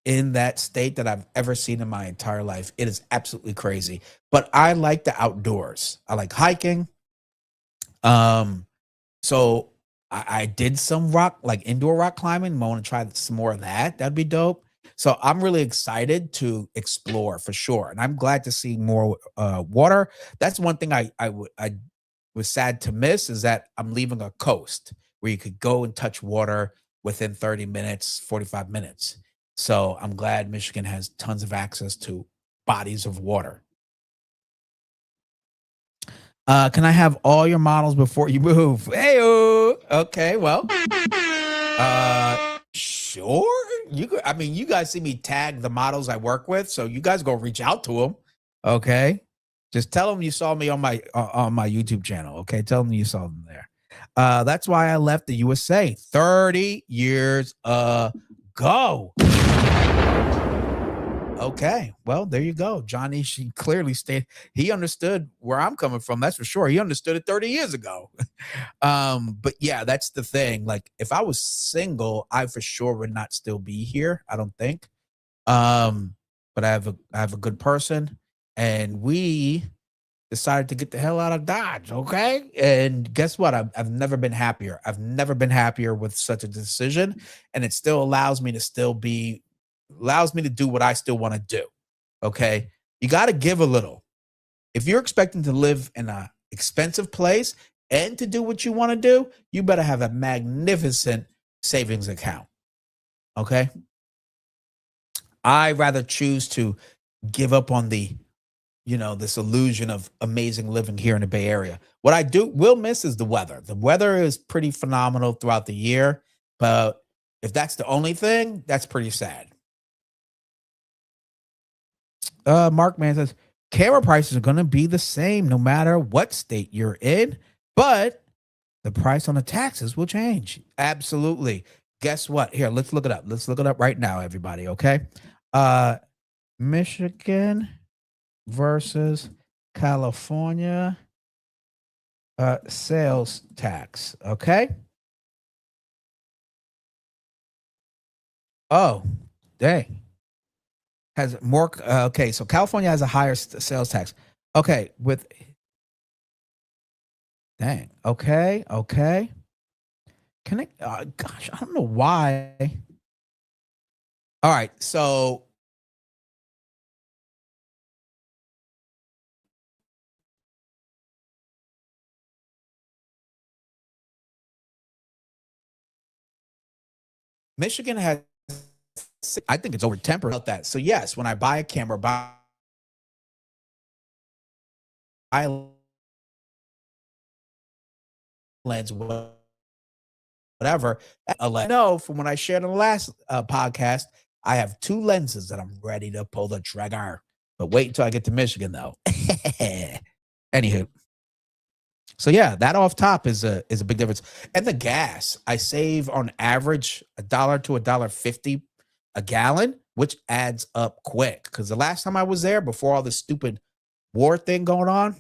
in that state that I've ever seen in my entire life. It is absolutely crazy. But I like the outdoors. I like hiking. So I did some indoor rock climbing. I want to try some more of that. That'd be dope. So I'm really excited to explore for sure. And I'm glad to see more water. That's one thing I was sad to miss, is that I'm leaving a coast. where you could go and touch water within 30 minutes, 45 minutes. So I'm glad Michigan has tons of access to bodies of water. Can I have all your models before you move? Hey, okay, well, sure. I mean, you guys see me tag the models I work with, so you guys go reach out to them. Okay, just tell them you saw me on my YouTube channel. Okay, tell them you saw them there. That's why I left the USA 30 years ago. Okay, well, there you go. Johnny, she clearly stated he understood where I'm coming from. That's for sure. He understood it 30 years ago. But yeah, that's the thing. Like, if I was single, I for sure would not still be here. I don't think. But I have a good person, and we decided to get the hell out of Dodge. Okay, and guess what? I've never been happier. I've never been happier with such a decision, and it still allows me to do what I still want to do. Okay. You got to give a little. If you're expecting to live in a expensive place and to do what you want to do, you better have a magnificent savings account. Okay. I rather choose to give up on this illusion of amazing living here in the Bay Area. What I will miss is the weather. The weather is pretty phenomenal throughout the year, but if that's the only thing, that's pretty sad. Mark Man says camera prices are going to be the same no matter what state you're in, but the price on the taxes will change. Absolutely. Guess what? Here, let's look it up. Let's look it up right now, everybody. Okay. Michigan versus California sales tax. Okay. Oh, dang. Has more okay, so California has a higher sales tax. Okay, with dang. Okay. Can I gosh, I don't know why. All right, so Michigan has, I think it's over 10% about that. So yes, when I buy a camera, buy lens, whatever. No, from when I shared on the last podcast, I have 2 lenses that I'm ready to pull the trigger. But wait until I get to Michigan, though. Anywho, so yeah, that off top is a big difference. And the gas, I save on average $1 to $1.50 a gallon, which adds up quick. Because the last time I was there, before all this stupid war thing going on,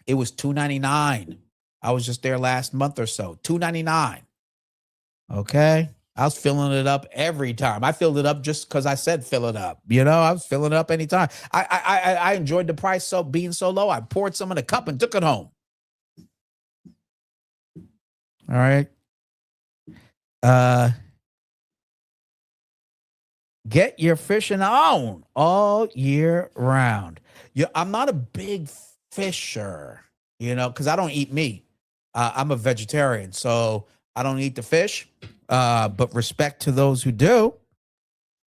it was $2.99. I was just there last month or so, $2.99. Okay. I was filling it up every time. I filled it up just because I said fill it up. I was filling it up anytime. I enjoyed the price being so low. I poured some in a cup and took it home. All right. Get your fishing on all year round. I'm not a big fisher, because I don't eat meat. I'm a vegetarian, so I don't eat the fish. But respect to those who do.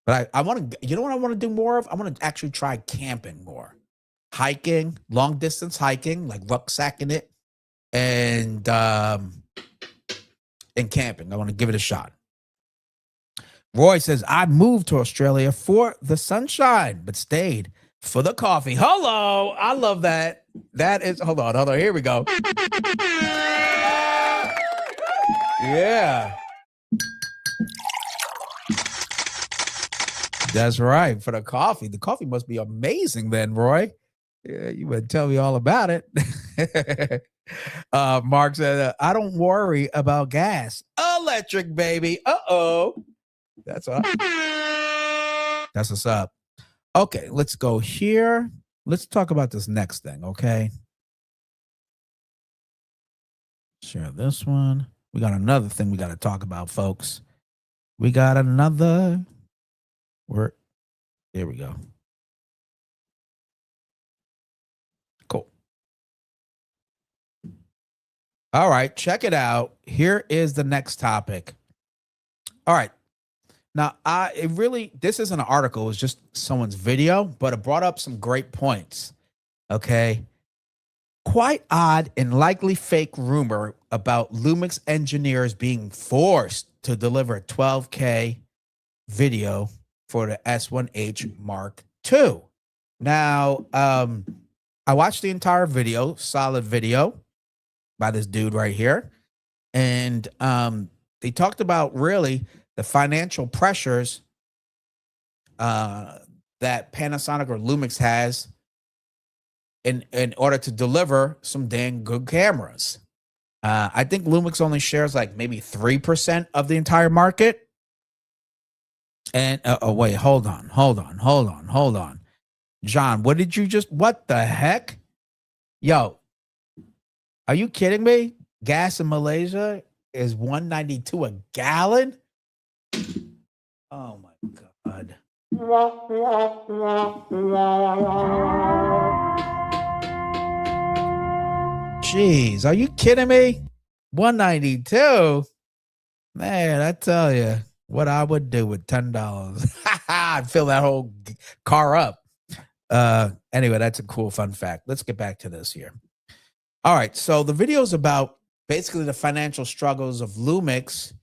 But I want to, you know what I want to do more of? I want to actually try camping more. Hiking, long distance hiking, like rucksacking it, and camping. I want to give it a shot. Roy says, I moved to Australia for the sunshine, but stayed for the coffee. Hello. I love that. That is, hold on. Here we go. Yeah. That's right. For the coffee. The coffee must be amazing then, Roy. Yeah, you would tell me all about it. Mark said, I don't worry about gas. Electric, baby. Uh-oh. That's what's up. Okay, let's go here. Let's talk about this next thing, okay? Share this one. We got another thing we got to talk about, folks. We got another. There we go. Cool. All right, check it out. Here is the next topic. All right. Now, this isn't an article, it's just someone's video, but it brought up some great points. Okay. Quite odd and likely fake rumor about Lumix engineers being forced to deliver 12K video for the S1H Mark II. Now, I watched the entire video, solid video by this dude right here. And they talked about really the financial pressures that Panasonic or Lumix has in order to deliver some dang good cameras. I think Lumix only shares like maybe 3% of the entire market. And oh wait, hold on. John, what the heck? Yo, are you kidding me? Gas in Malaysia is $1.92 a gallon? Oh my God. Jeez, are you kidding me? 192? Man, I tell you what I would do with $10. I'd fill that whole car up. Anyway, that's a cool fun fact. Let's get back to this here. All right, so the video is about basically the financial struggles of Lumix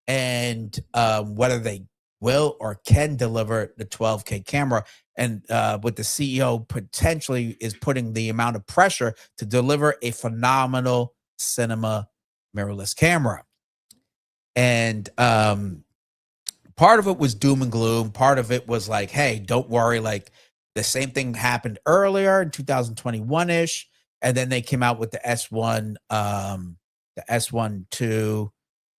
and whether they will or can deliver the 12K camera. And what the CEO potentially is putting the amount of pressure to deliver a phenomenal cinema mirrorless camera. And part of it was doom and gloom. Part of it was like, hey, don't worry. Like the same thing happened earlier in 2021-ish. And then they came out with the S1, the S1 II,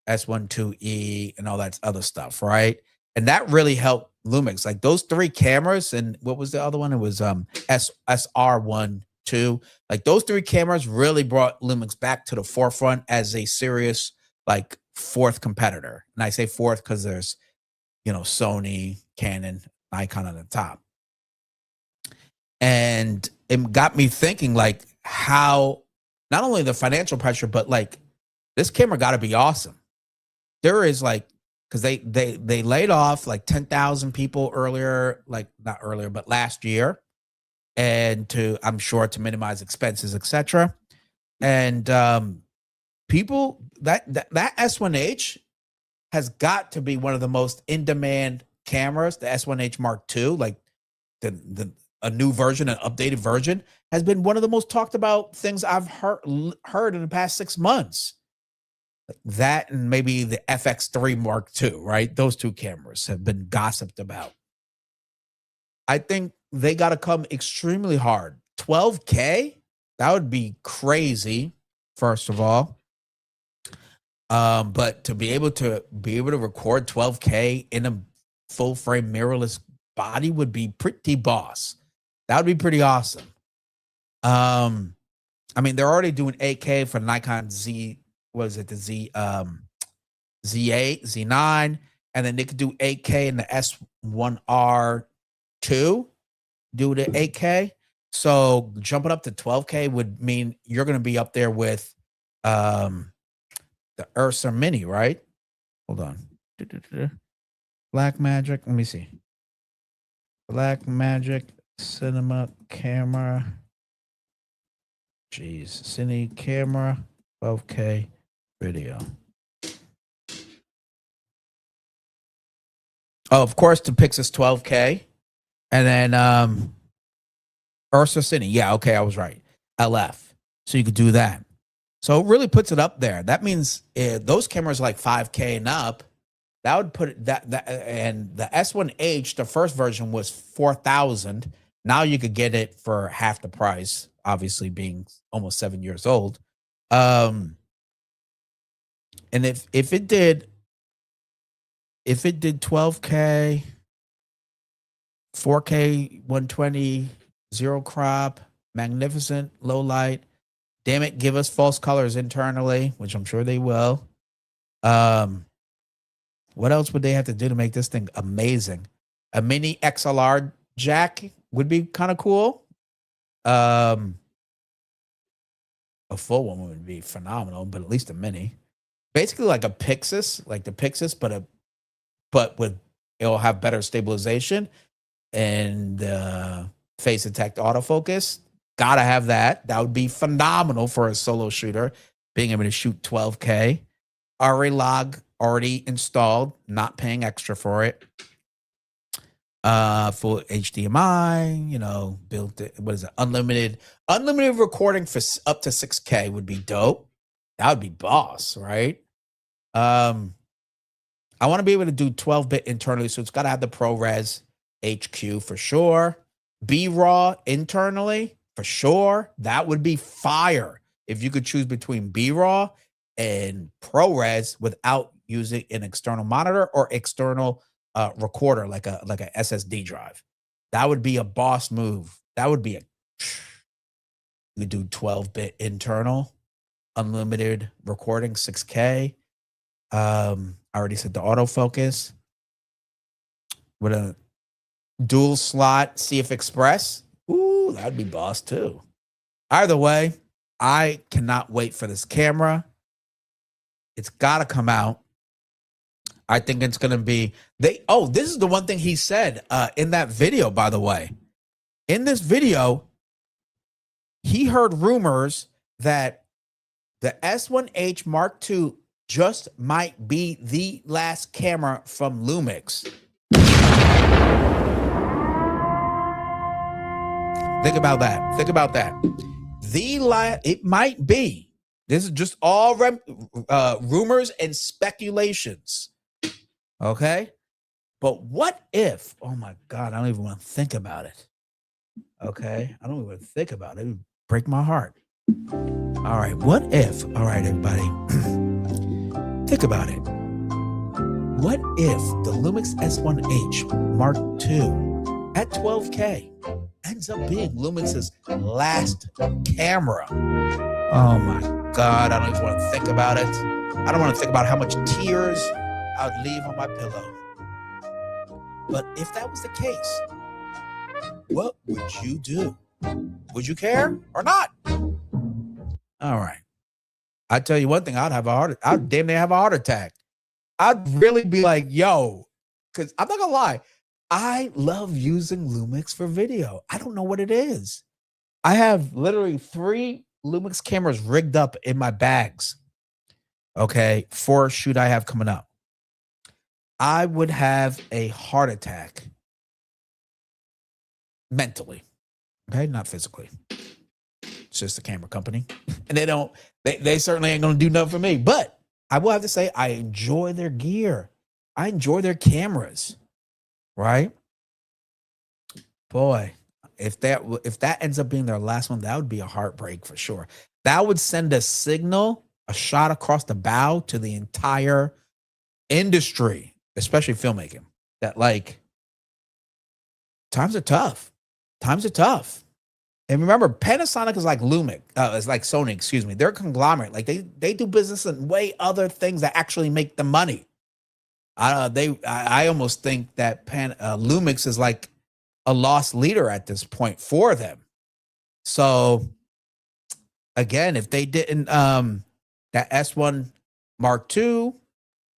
S1 II, and all that other stuff, right? And that really helped Lumix. Like those three cameras, and what was the other one? It was SR1 II. Like those three cameras really brought Lumix back to the forefront as a serious, like fourth competitor. And I say fourth because there's, Sony, Canon, Nikon on the top. And it got me thinking, like, how not only the financial pressure, but like this camera got to be awesome. There is like, because they laid off like 10,000 people earlier, like not earlier, but last year, and I'm sure to minimize expenses, etc. And people that S1H has got to be one of the most in demand cameras. The S1H Mark II, like a new version, an updated version, has been one of the most talked about things I've heard in the past 6 months. That and maybe the FX3 Mark II, right? Those two cameras have been gossiped about. I think they got to come extremely hard. 12K? That would be crazy, first of all. But to be able to record 12K in a full frame mirrorless body would be pretty boss. That would be pretty awesome. I mean, they're already doing 8K for Nikon Z. Was it the Z8, Z9, and then they could do 8K in the S1R2, do the 8K. So jumping up to 12K would mean you're going to be up there with the Ursa Mini, right? Hold on. Blackmagic. Let me see. Blackmagic cinema camera. Jeez, cine camera, 12K. Video. Oh, of course, the Pixis 12K. And then Ursa Cine. Yeah, okay, I was right. LF. So you could do that. So it really puts it up there. That means those cameras like 5K and up, that would put it that and the S1H, the first version was 4,000. Now you could get it for half the price, obviously being almost 7 years old. And if it did 12K, 4K, 120, zero crop, magnificent, low light, damn it, give us false colors internally, which I'm sure they will. What else would they have to do to make this thing amazing? A mini XLR jack would be kind of cool. A full one would be phenomenal, but at least a mini. Basically like a Pixis, like the Pixis, but with it'll have better stabilization and face detect autofocus. Gotta have that. That would be phenomenal for a solo shooter, being able to shoot 12K. RA log already installed, not paying extra for it. Full HDMI, you know, built it. What is it? Unlimited recording for up to 6K would be dope. That would be boss, right? I want to be able to do 12-bit internally, so it's got to have the ProRes HQ for sure. B-RAW internally for sure. That would be fire if you could choose between B-RAW and ProRes without using an external monitor or external recorder like a SSD drive. That would be a boss move. That would be you do 12-bit internal, unlimited recording, 6K. I already said the autofocus with a dual slot CF Express. Ooh, that'd be boss too. Either way, I cannot wait for this camera. It's got to come out. I think it's going to be this is the one thing he said in that video, by the way. In this video, he heard rumors that the S1H Mark II just might be the last camera from Lumix. Think about that. Think about that. It might be. This is just all rumors and speculations. Okay? But what if, oh my God, I don't even want to think about it. Okay? I don't even think about it. It would break my heart. All right. What if, all right, everybody, think about it. What if the Lumix S1H Mark II at 12K ends up being Lumix's last camera? Oh my God, I don't even want to think about it. I don't want to think about how much tears I'd leave on my pillow. But if that was the case, what would you do? Would you care or not? All right. I tell you one thing, I'd damn near have a heart attack. I'd really be like, yo, because I'm not gonna lie, I love using Lumix for video. I don't know what it is. I have literally 3 Lumix cameras rigged up in my bags. Okay, for a shoot I have coming up. I would have a heart attack mentally. Okay, not physically. It's just a camera company. And they certainly ain't gonna do nothing for me. But I will have to say I enjoy their gear. I enjoy their cameras. Right? Boy, if that ends up being their last one, that would be a heartbreak for sure. That would send a signal, a shot across the bow to the entire industry, especially filmmaking, that like times are tough. Times are tough. And remember, Panasonic is like Lumix. It's like Sony, excuse me. They're a conglomerate. Like they do business in way other things that actually make them money. I almost think that Lumix is like a lost leader at this point for them. So again, if they didn't that S1 Mark II,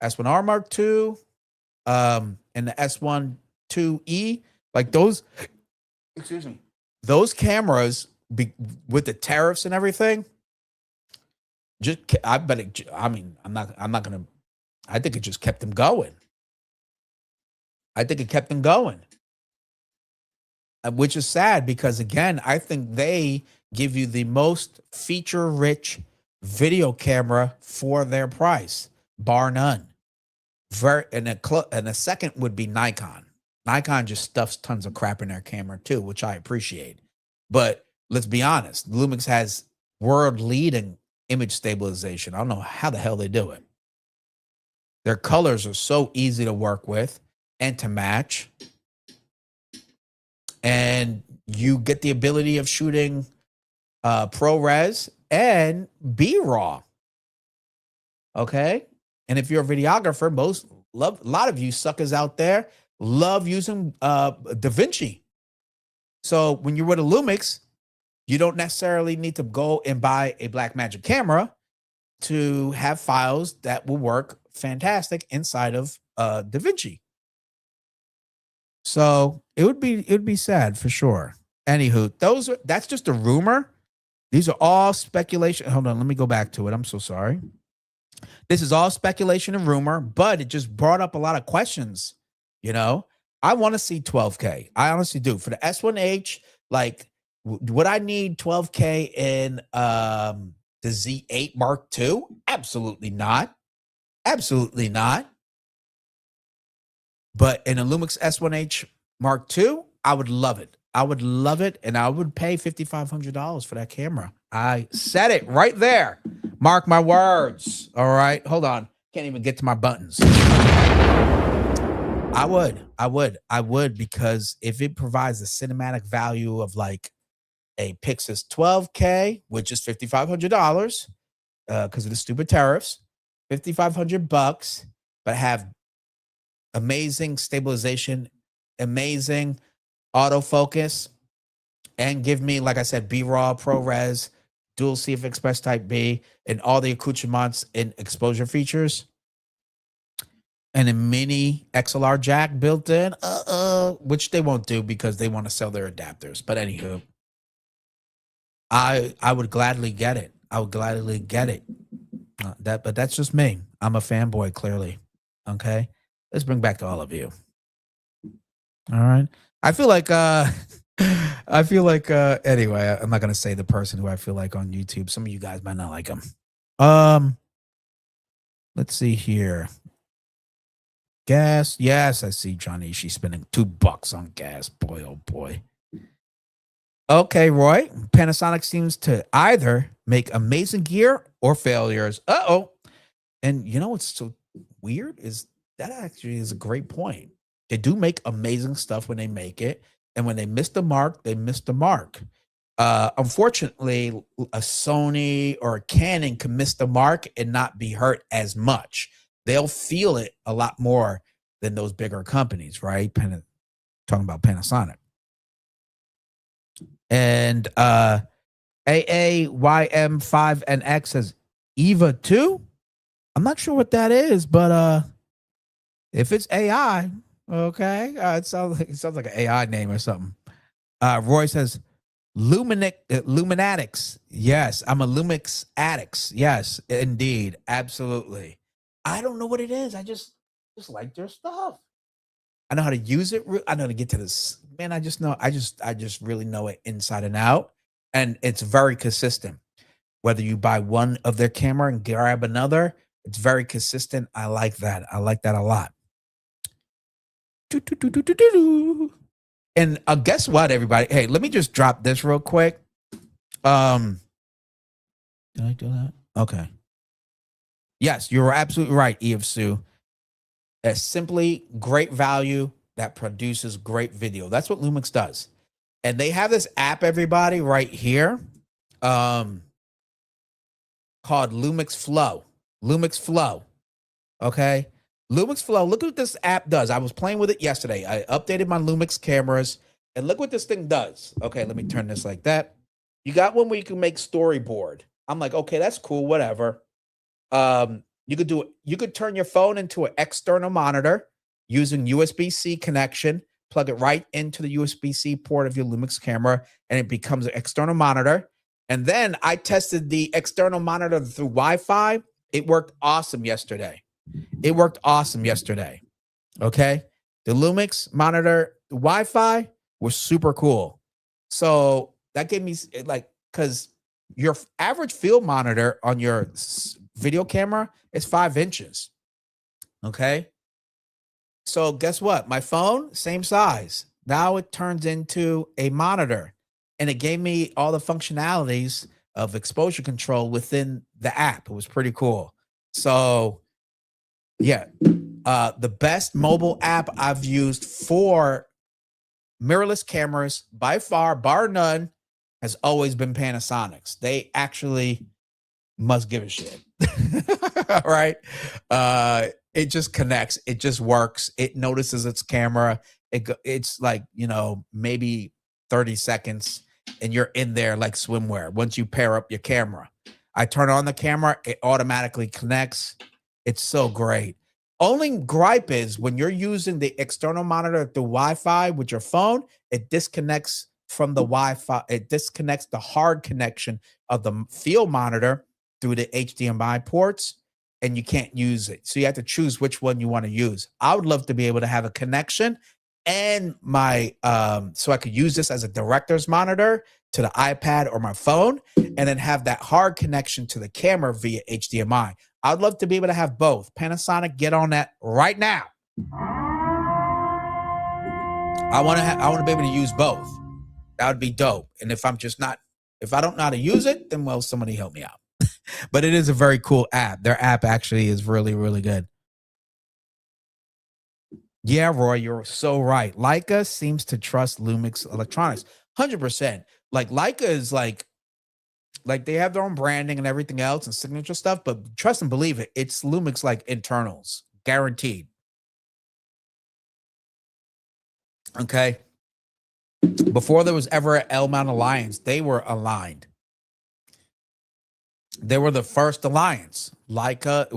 S1R Mark II, and the S1 like those, excuse me, those cameras with the tariffs and everything, I think it just kept them going. I think it kept them going. Which is sad because, again, I think they give you the most feature-rich video camera for their price, bar none. And a second would be Nikon. Nikon just stuffs tons of crap in their camera too, which I appreciate. But let's be honest, Lumix has world-leading image stabilization. I don't know how the hell they do it. Their colors are so easy to work with and to match. And you get the ability of shooting ProRes and B-RAW. Okay? And if you're a videographer, a lot of you suckers out there love using DaVinci. So when you're with a Lumix, You don't necessarily need to go and buy a Blackmagic camera to have files that will work fantastic inside of DaVinci. So it would be sad for sure. Anywho, that's just a rumor. These are all speculation. Hold on, let me go back to it. I'm so sorry. This is all speculation and rumor, but it just brought up a lot of questions. You know, I want to see 12K. I honestly do. For the S1H, like, would I need 12K in the Z8 Mark II? Absolutely not. Absolutely not. But in a Lumix S1H Mark II, I would love it. I would love it, and I would pay $5,500 for that camera. I said it right there. Mark my words. All right, hold on. Can't even get to my buttons. I would, because if it provides the cinematic value of like a Pixis 12K, which is $5,500 because of the stupid tariffs, $5,500, but have amazing stabilization, amazing autofocus, and give me, like I said, B-RAW, ProRes, dual CF Express Type B, and all the accoutrements and exposure features, and a mini XLR jack built in, which they won't do because they want to sell their adapters. But anywho, I would gladly get it. I would gladly get it. But that's just me. I'm a fanboy, clearly. Okay, let's bring back to all of you. All right. I feel like anyway, I'm not gonna say the person who I feel like on YouTube. Some of you guys might not like him. Let's see here. Gas. Yes, I see Johnny. She's spending $2 on gas. Boy, oh boy. Okay, Roy. Panasonic seems to either make amazing gear or failures. And you know what's so weird is that actually is a great point. They do make amazing stuff when they make it. And when they miss the mark, they miss the mark. Unfortunately, a Sony or a Canon can miss the mark and not be hurt as much. They'll feel it a lot more than those bigger companies, right? Talking about Panasonic. And AAYM5NX says EVA 2. I'm not sure what that is, but if it's AI, okay, it sounds like an AI name or something. Roy says Luminatics. Yes, I'm a Lumix addict. Yes, indeed, absolutely. I don't know what it is. I just like their stuff. I know how to use it. I know how to get to this. Man, I just know. I just really know it inside and out, and it's very consistent. Whether you buy one of their camera and grab another, it's very consistent. I like that. I like that a lot. And guess what, everybody? Hey, let me just drop this real quick. Did I do that? Okay. Yes, you're absolutely right, Eve Sue. It's simply great value that produces great video. That's what Lumix does. And they have this app, everybody, right here, called Lumix Flow. Lumix Flow. Okay. Lumix Flow. Look what this app does. I was playing with it yesterday. I updated my Lumix cameras, and look what this thing does. Okay, let me turn this like that. You got one where you can make storyboard. I'm like, okay, that's cool, whatever. You could turn your phone into an external monitor using USB-C connection, plug it right into the USB-C port of your Lumix camera, and it becomes an external monitor. And then I tested the external monitor through Wi-Fi. It worked awesome yesterday. Okay. The Lumix monitor, the Wi-Fi was super cool. So that gave me because your average field monitor on your video camera is 5 inches. Okay. So guess what? My phone, same size. Now it turns into a monitor, and it gave me all the functionalities of exposure control within the app. It was pretty cool. So yeah, the best mobile app I've used for mirrorless cameras by far, bar none, has always been Panasonic's. They actually must give a shit. All right. It just connects. It just works. It notices its camera. It's like, maybe 30 seconds, and you're in there like swimwear. Once you pair up your camera, I turn on the camera, it automatically connects. It's so great. Only gripe is when you're using the external monitor through Wi-Fi with your phone, it disconnects from the Wi-Fi. It disconnects the hard connection of the field monitor through the HDMI ports, and you can't use it. So you have to choose which one you want to use. I would love to be able to have a connection and my so I could use this as a director's monitor to the iPad or my phone, and then have that hard connection to the camera via HDMI. I'd love to be able to have both. Panasonic, get on that right now. I want to be able to use both. That would be dope. And if I don't know how to use it, then well, somebody help me out. But it is a very cool app. Their app actually is really, really good. Yeah, Roy, you're so right. Leica seems to trust Lumix Electronics 100%. Like Leica is like they have their own branding and everything else and signature stuff, but trust and believe it, it's Lumix like internals, guaranteed. Okay. Before there was ever an L-mount alliance, they were aligned. They were the first alliance. Leica,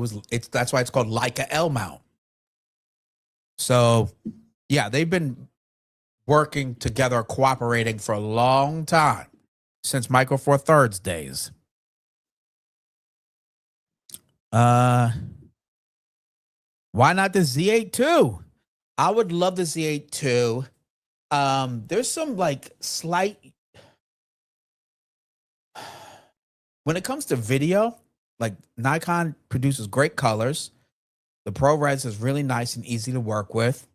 that's why it's called Leica L-mount. So yeah, they've been working together, cooperating for a long time, since Micro Four Thirds days. Why not the Z8 II? I would love the Z8 II. There's some like slight, when it comes to video, like Nikon produces great colors. The ProRes is really nice and easy to work with.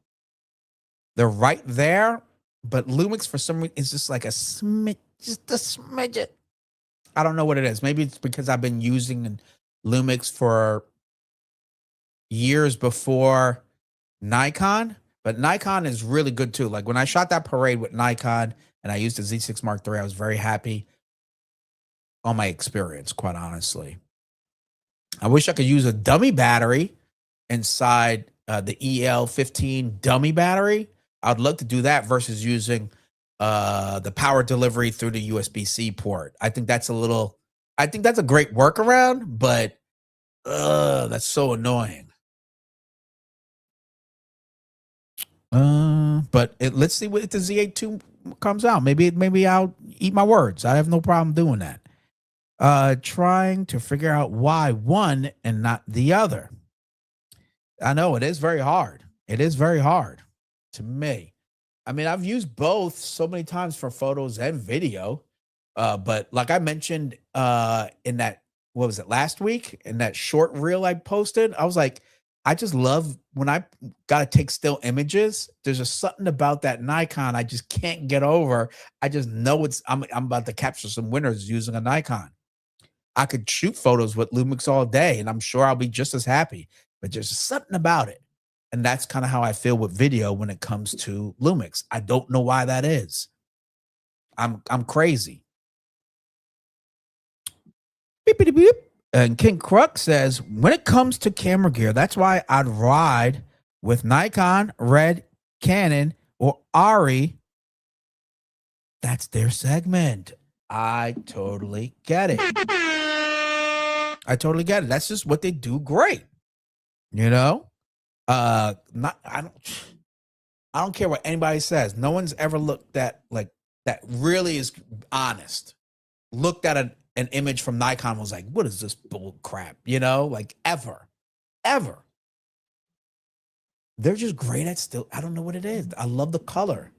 They're right there, but Lumix for some reason is just like a smidge, just a smidget. I don't know what it is. Maybe it's because I've been using Lumix for years before Nikon, but Nikon is really good too. Like when I shot that parade with Nikon and I used the Z6 Mark III, I was very happy on my experience, quite honestly. I wish I could use a dummy battery inside the EL15 dummy battery. I'd love to do that versus using the power delivery through the USB-C port. I think that's a great workaround, but that's so annoying. But let's see what the Z8 II comes out. Maybe I'll eat my words. I have no problem doing that. Trying to figure out why one and not the other. I know it is very hard. It is very hard to me. I mean, I've used both so many times for photos and video. But like I mentioned in that, what was it, last week, in that short reel I posted, I was like, I just love when I got to take still images. There's just something about that Nikon I just can't get over. I just know I'm about to capture some winners using a Nikon. I could shoot photos with Lumix all day, and I'm sure I'll be just as happy. But there's something about it. And that's kind of how I feel with video when it comes to Lumix. I don't know why that is. I'm crazy. Beep, beep, beep. And King Kruk says, when it comes to camera gear, that's why I'd ride with Nikon, Red, Canon, or Ari. That's their segment. I totally get it. I totally get it. That's just what they do great. You know? I don't care what anybody says. No one's ever looked at like that really is honest. Looked at an image from Nikon and was like, what is this bull crap? You know, like ever. They're just great at still. I don't know what it is. I love the color.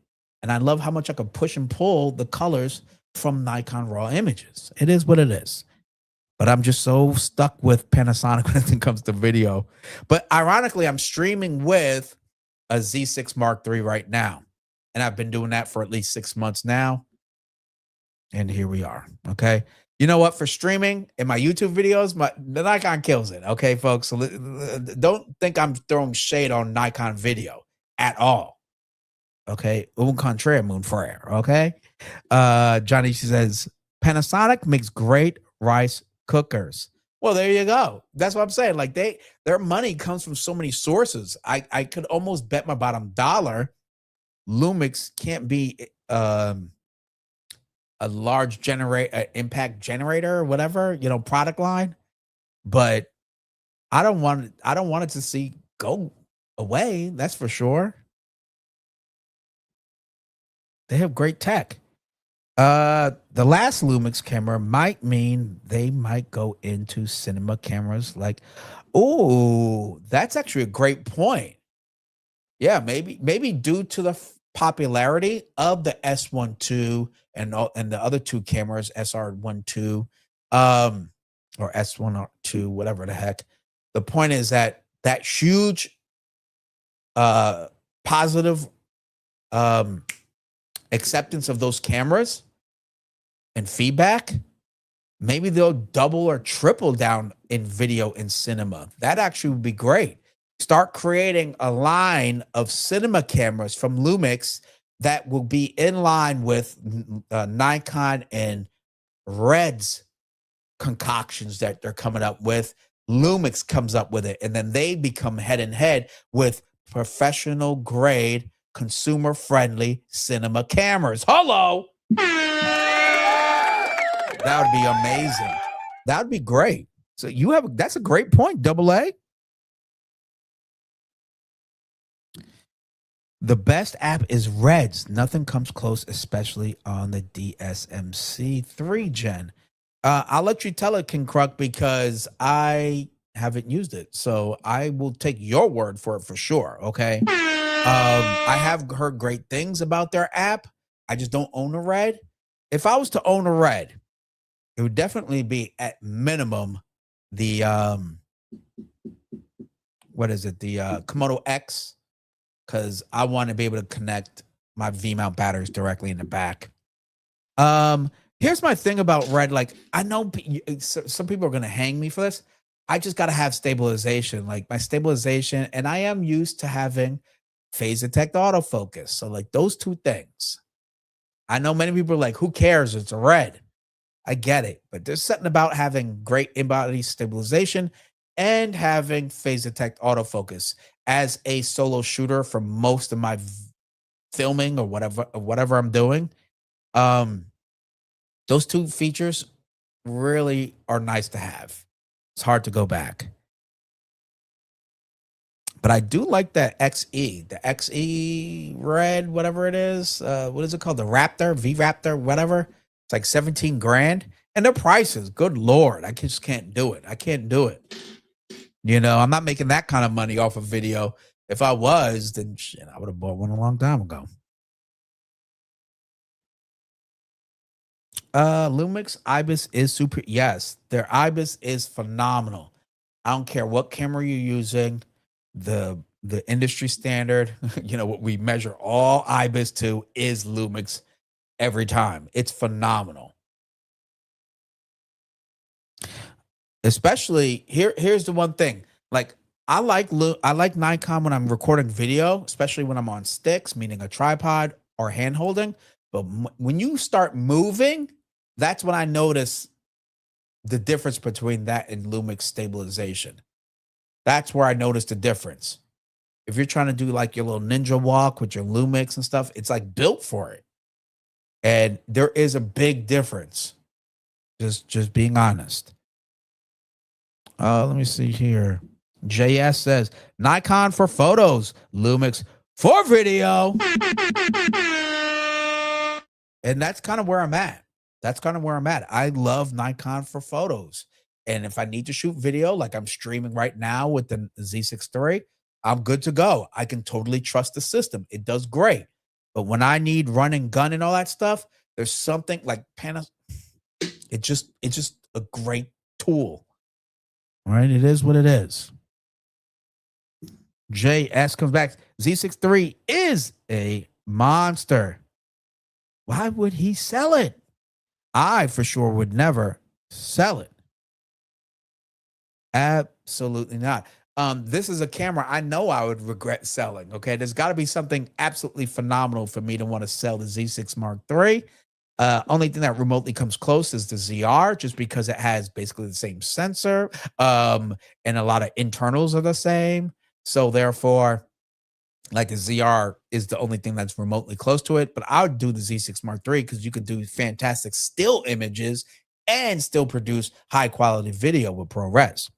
And I love how much I can push and pull the colors from Nikon raw images. It is what it is. But I'm just so stuck with Panasonic when it comes to video. But ironically, I'm streaming with a Z6 Mark III right now. And I've been doing that for at least 6 months now. And here we are. Okay. You know what? For streaming in my YouTube videos, the Nikon kills it. Okay, folks. So don't think I'm throwing shade on Nikon video at all. Okay. Un contraire, mon frere. Okay. Johnny, she says, Panasonic makes great rice cookers. Well, there you go. That's what I'm saying. Like their money comes from so many sources. I could almost bet my bottom dollar Lumix can't be a large impact generator or whatever, product line, but I don't want it to see go away. That's for sure. They have great tech. The last Lumix camera might mean they might go into cinema cameras. Like, oh, that's actually a great point. Yeah, maybe due to the popularity of the S1 II and the other two cameras, SR12, or S1 II, whatever the heck. The point is that huge positive acceptance of those cameras and feedback, maybe they'll double or triple down in video and cinema. That actually would be great. Start creating a line of cinema cameras from Lumix that will be in line with Nikon and Red's concoctions that they're coming up with. Lumix comes up with it, and then they become head and head with professional grade, consumer friendly cinema cameras. Hello. That would be amazing. That would be great. So that's a great point, Double A. The best app is Red's. Nothing comes close, especially on the DSMC 3 gen. I'll let you tell it, King Kruk, because I haven't used it. So I will take your word for it for sure. Okay. I have heard great things about their app. I just don't own a Red. If I was to own a Red, it would definitely be at minimum the what is it? The Komodo X, because I want to be able to connect my V-mount batteries directly in the back. Here's my thing about Red. Like, I know some people are going to hang me for this. I just got to have stabilization, like my stabilization. And I am used to having phase detect autofocus. So like those two things. I know many people are like, who cares? It's a Red. I get it. But there's something about having great in-body stabilization and having phase detect autofocus. As a solo shooter for most of my filming or whatever I'm doing, those two features really are nice to have. It's hard to go back. But I do like that XE, the XE Red, whatever it is. What is it called? The Raptor, V Raptor, whatever. It's like 17 grand. And their prices, good Lord, I just can't do it. I can't do it. I'm not making that kind of money off of video. If I was, then shit, I would have bought one a long time ago. Lumix IBIS is super. Yes, their IBIS is phenomenal. I don't care what camera you're using. The industry standard, what we measure all IBIS to is Lumix every time. It's phenomenal. Especially here's the one thing. Like I like Nikon when I'm recording video, especially when I'm on sticks, meaning a tripod or hand holding. But when you start moving, that's when I notice the difference between that and Lumix stabilization. That's where I notice the difference. If you're trying to do like your little ninja walk with your Lumix and stuff, it's like built for it. And there is a big difference. Just being honest. Let me see here. JS says Nikon for photos, Lumix for video. And that's kind of where I'm at. I love Nikon for photos. And if I need to shoot video, like I'm streaming right now with the Z6 III, I'm good to go. I can totally trust the system. It does great. But when I need run and gun and all that stuff, there's something like it's just a great tool. All right, it is what it is. JS comes back. Z6 III is a monster. Why would he sell it? I for sure would never sell it. Absolutely not. This is a camera I know I would regret selling. Okay, there's got to be something absolutely phenomenal for me to want to sell the Z6 Mark III. Only thing that remotely comes close is the ZR, just because it has basically the same sensor, and a lot of internals are the same. So therefore, Like the ZR is the only thing that's remotely close to it, but I would do the Z6 Mark III because you could do fantastic still images and still produce high quality video with ProRes.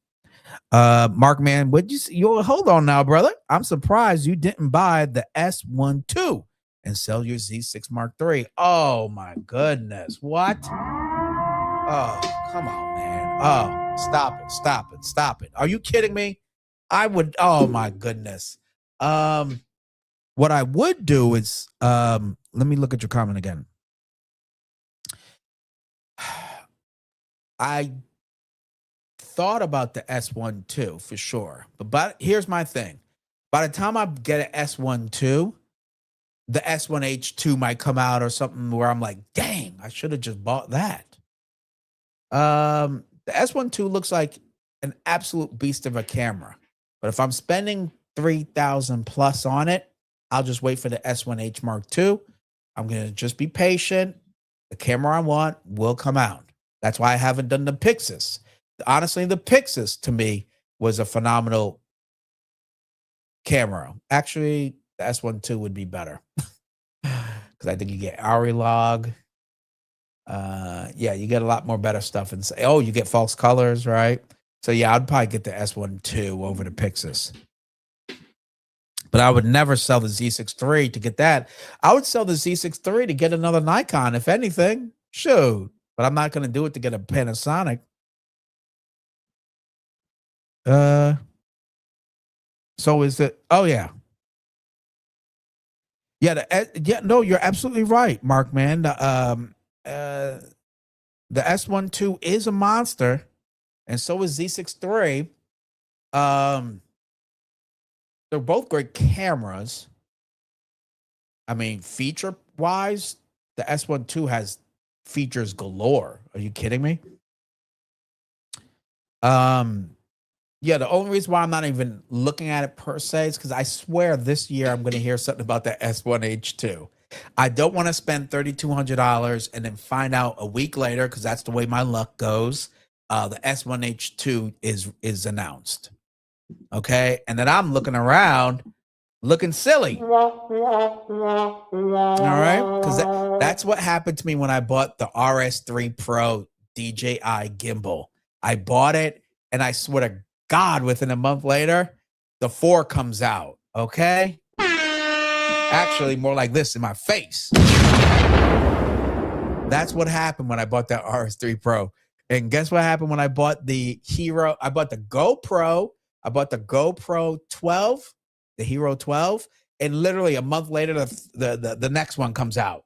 Mark, man, what you hold on now, brother? I'm surprised you didn't buy the S1 II and sell your Z6 Mark III. Oh my goodness, what? Oh, come on, man. Oh, stop it. Are you kidding me? I would. Oh my goodness. What I would do is, let me look at your comment again. I thought about the S1 II for sure, but here's my thing. By the time I get an S1 II, the S1H II might come out or something where I'm like, dang, I should have just bought that. The S1 II looks like an absolute beast of a camera, but if I'm spending 3,000 plus on it, I'll just wait for the S1H Mark II. I'm going to just be patient. The camera I want will come out. That's why I haven't done the Pixis. Honestly, the Pixis to me was a phenomenal camera. Actually, the S1 II would be better because I think you get ARRI log. Yeah, you get a lot more better stuff. And say, oh, you get false colors, right? So yeah, I'd probably get the S1 II over the Pixis. But I would never sell the Z6 III to get that. I would sell the Z6 III to get another Nikon, if anything. Shoot. But I'm not going to do it to get a Panasonic. So is it? Oh yeah. Yeah, no, you're absolutely right, Mark, man. The S1 II is a monster, and so is Z6 III. They're both great cameras. I mean, feature wise, the S1 II has features galore. Are you kidding me? Yeah, the only reason why I'm not even looking at it per se is because I swear this year I'm going to hear something about the S1H II. I don't want to spend $3,200 and then find out a week later, because that's the way my luck goes. The S1H II is announced. Okay, and then I'm looking around, looking silly. All right, because that's what happened to me when I bought the RS3 Pro DJI gimbal. I bought it, and I swear to God, within a month later, the 4 comes out. Okay, actually, more like this in my face. That's what happened when I bought that RS3 Pro. And guess what happened when I bought the Hero? I bought the GoPro. I bought the GoPro 12, the Hero 12, and literally a month later, the next one comes out.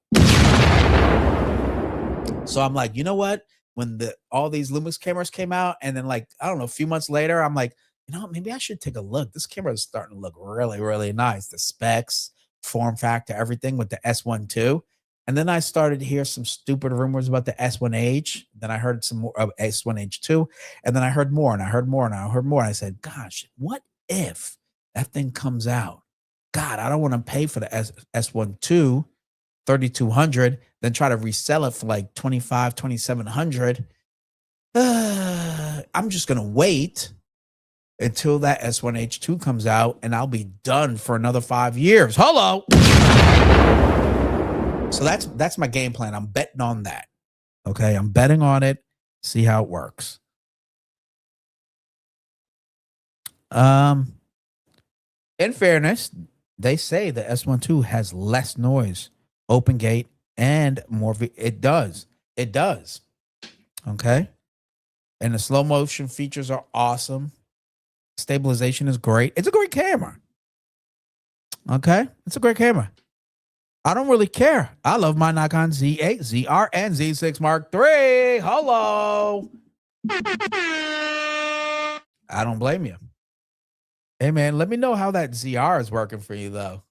So I'm like, you know what? When all these Lumix cameras came out, and then like, I don't know, a few months later, I'm like, you know, maybe I should take a look. This camera is starting to look really, really nice. The specs, form factor, everything with the S1 II. And then I started to hear some stupid rumors about the S1H. Then I heard some more of S1H2. And then I heard more and I heard more and I heard more. And I said, gosh, what if that thing comes out? God, I don't want to pay for the S1 II, 3,200, then try to resell it for like 25, 2,700. I'm just going to wait until that S1H2 comes out, and I'll be done for another 5 years. Hello. So that's my game plan. I'm betting on that. Okay, I'm betting on it. See how it works. In fairness, they say the S1 II has less noise, open gate, and more. It does. It does. Okay. And the slow motion features are awesome. Stabilization is great. It's a great camera. Okay. It's a great camera. I don't really care. I love my Nikon Z8, ZR, and Z6 Mark III. Hello. I don't blame you. Hey, man, let me know how that ZR is working for you, though.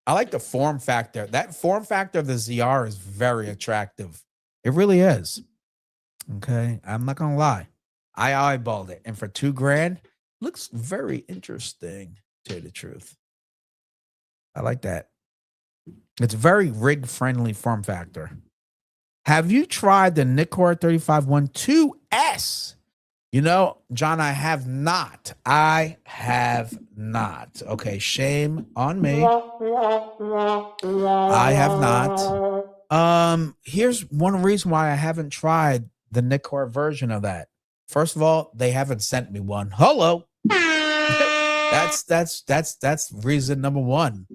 I like the form factor. That form factor of the ZR is very attractive. It really is. Okay. I'm not going to lie. I eyeballed it. And for $2,000, looks very interesting, to tell you the truth. I like that. It's very rig-friendly form factor. Have you tried the Nikkor 3512S? You know, John, I have not. I have not. Okay, shame on me. I have not. Here's one reason why I haven't tried the Nikkor version of that. First of all, they haven't sent me one. Hello. That's reason number one.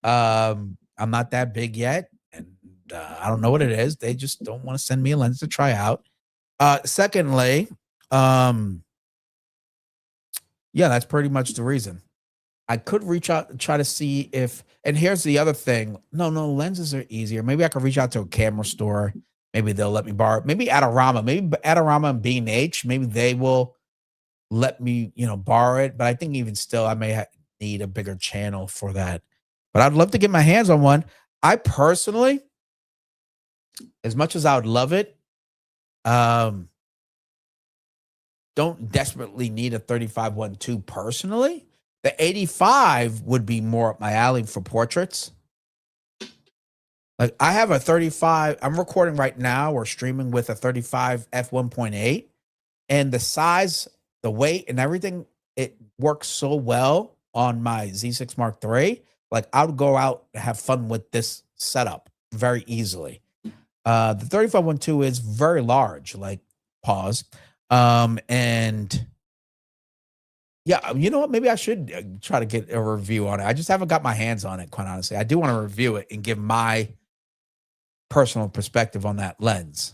I'm not that big yet, and I don't know what it is. They just don't want to send me a lens to try out. Secondly, yeah, that's pretty much the reason. I could reach out and try to see if, and here's the other thing. No, lenses are easier. Maybe I could reach out to a camera store. Maybe they'll let me borrow. Maybe Adorama. Maybe Adorama and B&H. Maybe they will let me, borrow it. But I think even still, I may need a bigger channel for that. But I'd love to get my hands on one. I personally, as much as I would love it, don't desperately need a 35-1.2 personally. The 85 would be more up my alley for portraits. Like I have a 35, I'm recording right now or streaming with a 35 f1.8, and the size, the weight and everything, it works so well on my Z6 Mark III. Like I would go out and have fun with this setup very easily. The 35-1.2 is very large, like pause. And yeah, you know what? Maybe I should try to get a review on it. I just haven't got my hands on it, quite honestly. I do want to review it and give my personal perspective on that lens.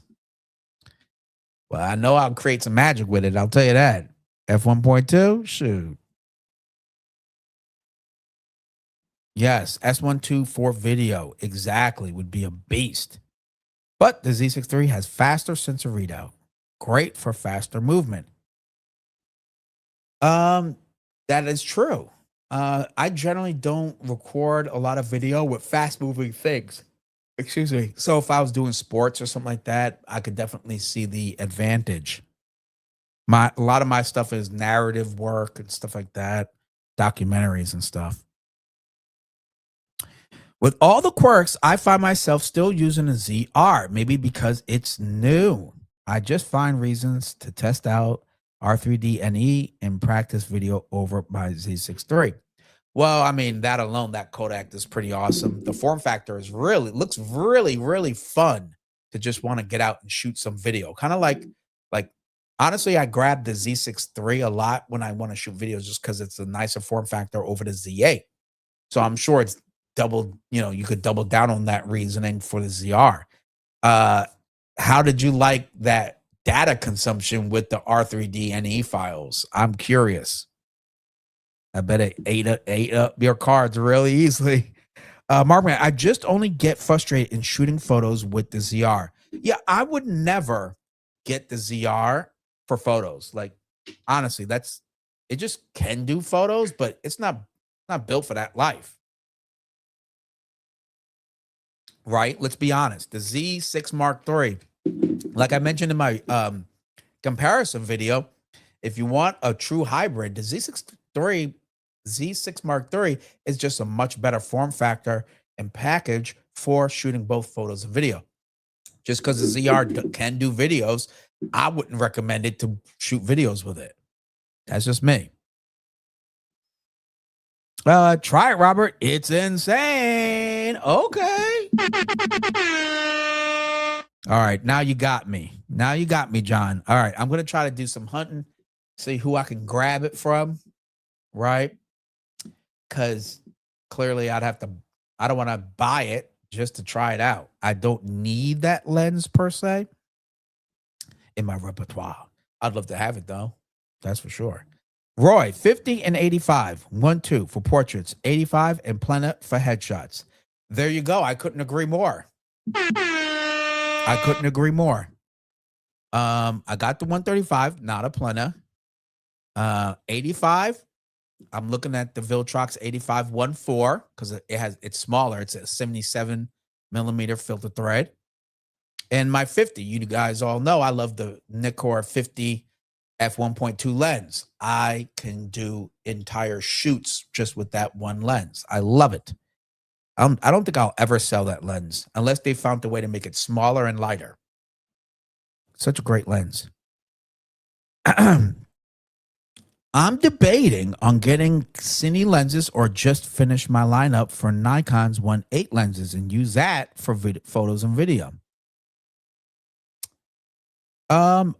Well, I know I'll create some magic with it. I'll tell you that. F1.2, shoot. Yes, S1 II for video, exactly, would be a beast. But the Z6 III has faster sensor readout. Great for faster movement. That is true. I generally don't record a lot of video with fast moving things. Excuse me. So if I was doing sports or something like that, I could definitely see the advantage. A lot of my stuff is narrative work and stuff like that, documentaries and stuff. With all the quirks, I find myself still using a ZR, maybe because it's new. I just find reasons to test out R3D NE and practice video over my Z6 III. Well, I mean, that alone, that Kodak is pretty awesome. The form factor is looks really fun to just want to get out and shoot some video. Kind of like honestly, I grabbed the Z6 III a lot when I want to shoot videos just because it's a nicer form factor over the Z8. So I'm sure it's double, you could double down on that reasoning for the ZR. How did you like that data consumption with the R3D NE files? I'm curious. I bet it ate up your cards really easily. Markman, I just only get frustrated in shooting photos with the ZR. Yeah, I would never get the ZR for photos. Like, honestly, it just can do photos, but it's not built for that life. Right? Let's be honest. The Z6 Mark III, like I mentioned in my comparison video, if you want a true hybrid, the Z6 Mark III is just a much better form factor and package for shooting both photos and video. Just because the ZR can do videos, I wouldn't recommend it to shoot videos with it. That's just me. Try it, Robert. It's insane. Okay. All right. Now you got me. John. All right. I'm going to try to do some hunting, see who I can grab it from. Right. Because clearly I don't want to buy it just to try it out. I don't need that lens per se in my repertoire. I'd love to have it though. That's for sure. Roy, 50 and 85, 1.2 for portraits, 85 and Plena for headshots. There you go. I couldn't agree more. I got the 135, not a Plena. 85. I'm looking at the Viltrox 85 1.4 because it's smaller. It's a 77 millimeter filter thread. And my 50, you guys all know I love the Nikkor 50 f1.2 lens. I can do entire shoots just with that one lens. I love it. I don't think I'll ever sell that lens unless they found a way to make it smaller and lighter. Such a great lens. I'm debating on getting cine lenses or just finish my lineup for Nikon's 1.8 lenses and use that for photos and video. Um,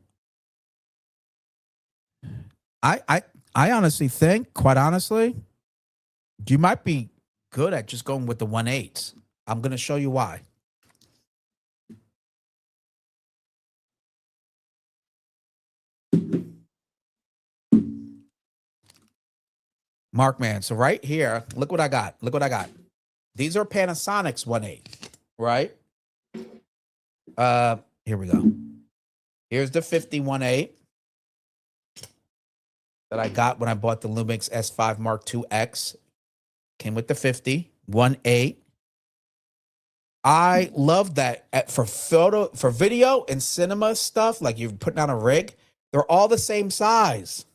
I honestly think, quite honestly, you might be good at just going with the 1.8s. I'm going to show you why. Mark, man. So right here, look what I got. Look what I got. These are Panasonic's 1.8, right? Here we go. Here's the 50-1.8 that I got when I bought the Lumix S5 Mark II X. Came with the 50-1.8. I love that for video and cinema stuff, like you're putting on a rig, they're all the same size,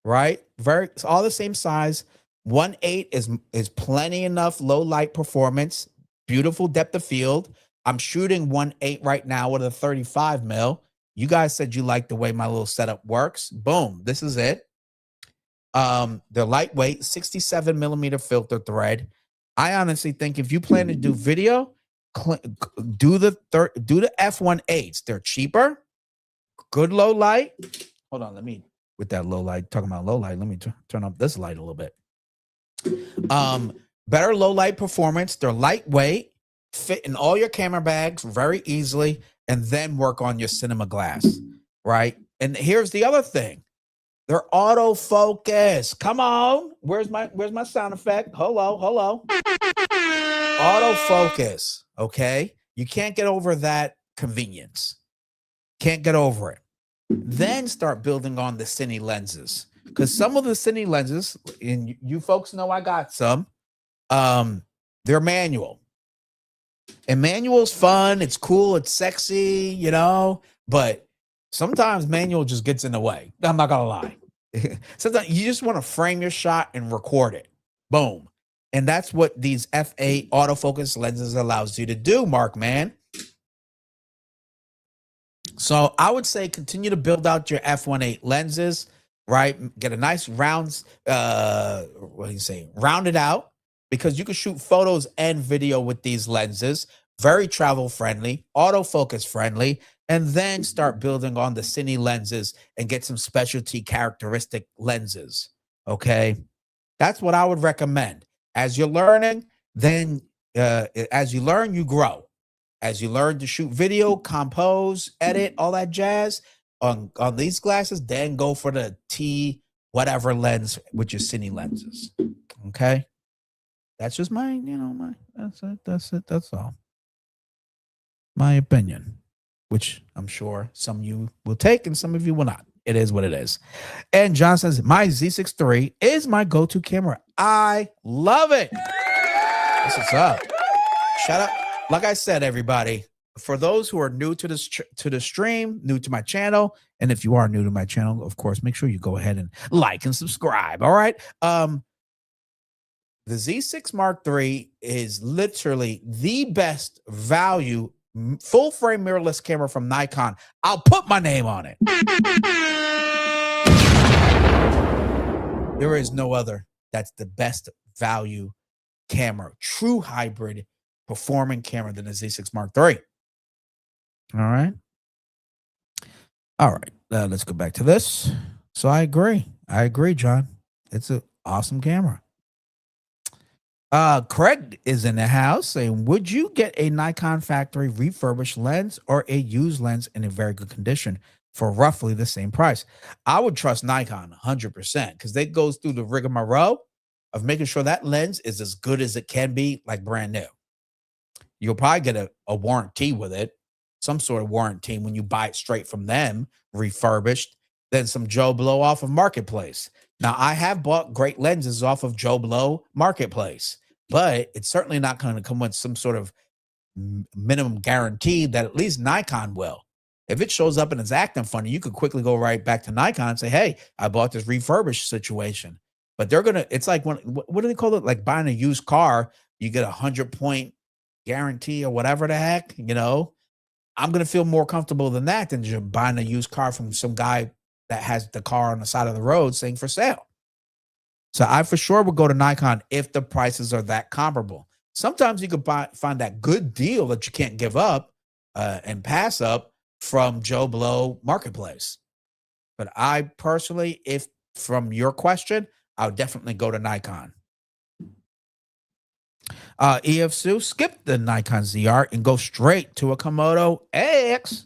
right? It's all the same size. 1.8 is plenty enough low light performance, beautiful depth of field. I'm shooting 1.8 right now with a 35 mil. You guys said you like the way my little setup works. Boom, this is it. They're lightweight, 67 millimeter filter thread. I honestly think if you plan to do video, do the F1Hs. They're cheaper, good low light. Hold on, with that low light, talking about low light, let me turn up this light a little bit. Better low light performance. They're lightweight, fit in all your camera bags very easily, and then work on your cinema glass, right? And here's the other thing. They're autofocus. Come on. Where's my sound effect? Hello. Autofocus. Okay. You can't get over that convenience. Can't get over it. Then start building on the cine lenses. Because some of the cine lenses, and you folks know I got some, they're manual. And manual's fun, it's cool, it's sexy, but sometimes manual just gets in the way. I'm not gonna lie. Sometimes you just want to frame your shot and record it. Boom. And that's what these F8 autofocus lenses allows you to do, Mark, man. So I would say continue to build out your F1.8 lenses, right? Get a nice round it out, because you can shoot photos and video with these lenses. Very travel friendly, autofocus friendly, and then start building on the cine lenses and get some specialty characteristic lenses. Okay. That's what I would recommend. As you're learning, then as you learn, you grow. As you learn to shoot video, compose, edit, all that jazz on these glasses, then go for the T whatever lens with your cine lenses. Okay. That's just that's it. That's all. My opinion, which I'm sure some of you will take and some of you will not. It is what it is. And John says, my Z6 III is my go-to camera. I love it. That's what's up. Shout out. Like I said, everybody, for those who are new to the stream, new to my channel, and if you are new to my channel, of course, make sure you go ahead and like and subscribe. All right. The Z6 Mark III is literally the best value full frame mirrorless camera from Nikon. I'll put my name on it. There is no other that's the best value camera, true hybrid performing camera than the Z6 Mark III. All right. Let's go back to this. So I agree, John. It's an awesome camera. Craig is in the house saying, would you get a Nikon factory refurbished lens or a used lens in a very good condition for roughly the same price? I would trust Nikon 100% because they go through the rigmarole of making sure that lens is as good as it can be, like brand new. You'll probably get a warranty with it, some sort of warranty when you buy it straight from them, refurbished, than some Joe Blow off of Marketplace. Now, I have bought great lenses off of Joe Blow Marketplace, but it's certainly not going to come with some sort of minimum guarantee that at least Nikon will. If it shows up and it's acting funny, you could quickly go right back to Nikon and say, hey, I bought this refurbished situation. But they're going to, it's like, what do they call it? Like buying a used car, you get 100-point guarantee or whatever the heck, I'm going to feel more comfortable than that than just buying a used car from some guy that has the car on the side of the road saying for sale. So I for sure would go to Nikon if the prices are that comparable. Sometimes you could find that good deal that you can't give up and pass up from Joe Blow Marketplace. But I personally, if from your question, I would definitely go to Nikon. EF Sue, skip the Nikon ZR and go straight to a Komodo X.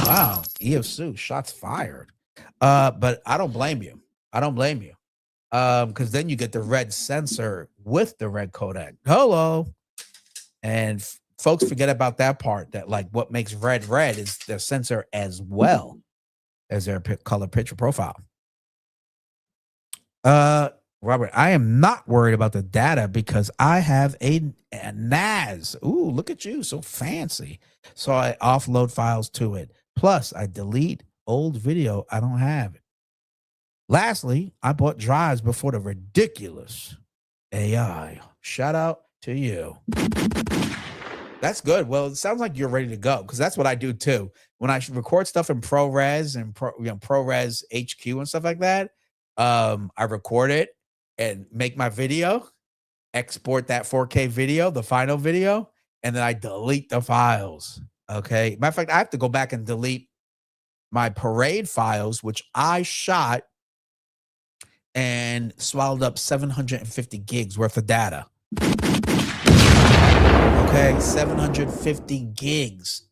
Wow, EF Sue, shots fired. But I don't blame you. I don't blame you. Because then you get the red sensor with the red codec. Hello. And folks forget about that part, that like what makes red red is the sensor as well as their color picture profile. Robert, I am not worried about the data because I have a NAS. Ooh, look at you, so fancy. So I offload files to it. Plus, I delete old video. I don't have it. Lastly, I bought drives before the ridiculous AI. Shout out to you. That's good. Well, it sounds like you're ready to go, because that's what I do too. When I record stuff in ProRes and ProRes HQ and stuff like that, I record it and make my video, export that 4K video, the final video, and then I delete the files. Okay. Matter of fact, I have to go back and delete my parade files, which I shot and swallowed up 750 gigs worth of data. Okay, 750 gigs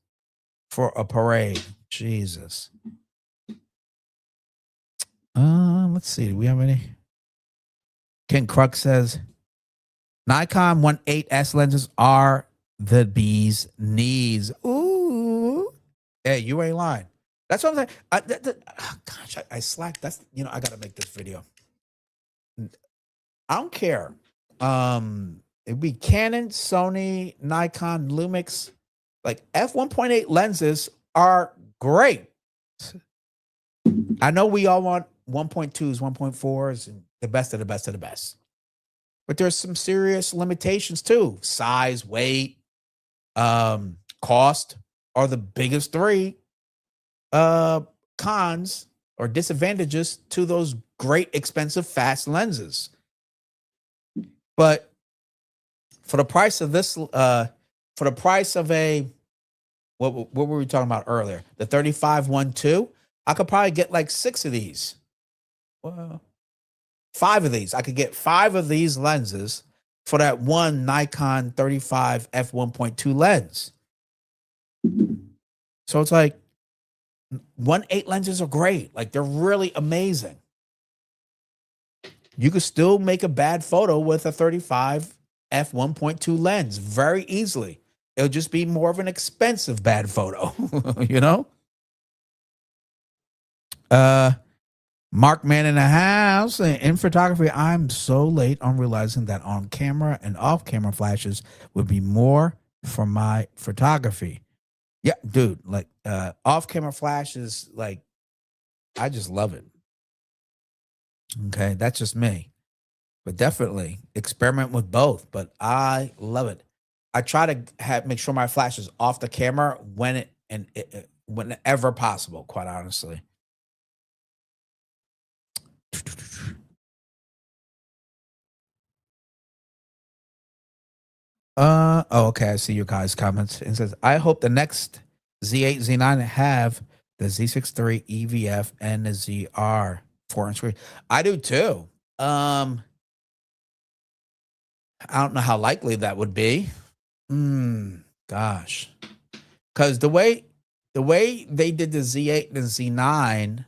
for a parade. Jesus. Let's see. Do we have any? Ken Kruk says Nikon 1.8S lenses are the bee's knees. Ooh. Hey, you ain't lying. That's what I'm saying. Gosh, I slacked. That's, you know, I gotta make this video. I don't care. It'd be Canon, Sony, Nikon, Lumix. Like f1.8 lenses are great. I know we all want 1.2s, 1.4s, and the best of the best of the best. But there's some serious limitations too. Size, weight, cost are the biggest three cons or disadvantages to those great, expensive, fast lenses. But for the price of this, for the price of a, what were we talking about earlier? The 35-1.2, I could probably get like 6 of these. Well, 5 of these. I could get 5 of these lenses for that one Nikon 35 f1.2 lens. So it's like 1.8 lenses are great. Like they're really amazing. You could still make a bad photo with a 35 f1.2 lens very easily. It'll just be more of an expensive bad photo, you know? Mark Man in the house. In photography, I'm so late on realizing that on camera and off camera flashes would be more for my photography. Yeah, dude, like off camera flashes, like I just love it. Okay, that's just me. But definitely experiment with both, but I love it. I try to make sure my flash is off the camera whenever possible, quite honestly. Oh, okay. I see your guys' comments. It says, I hope the next Z8, Z9 have the Z6 III EVF and the ZR 4-inch screen. I do too. I don't know how likely that would be. Gosh. Because the way they did the Z8 and the Z9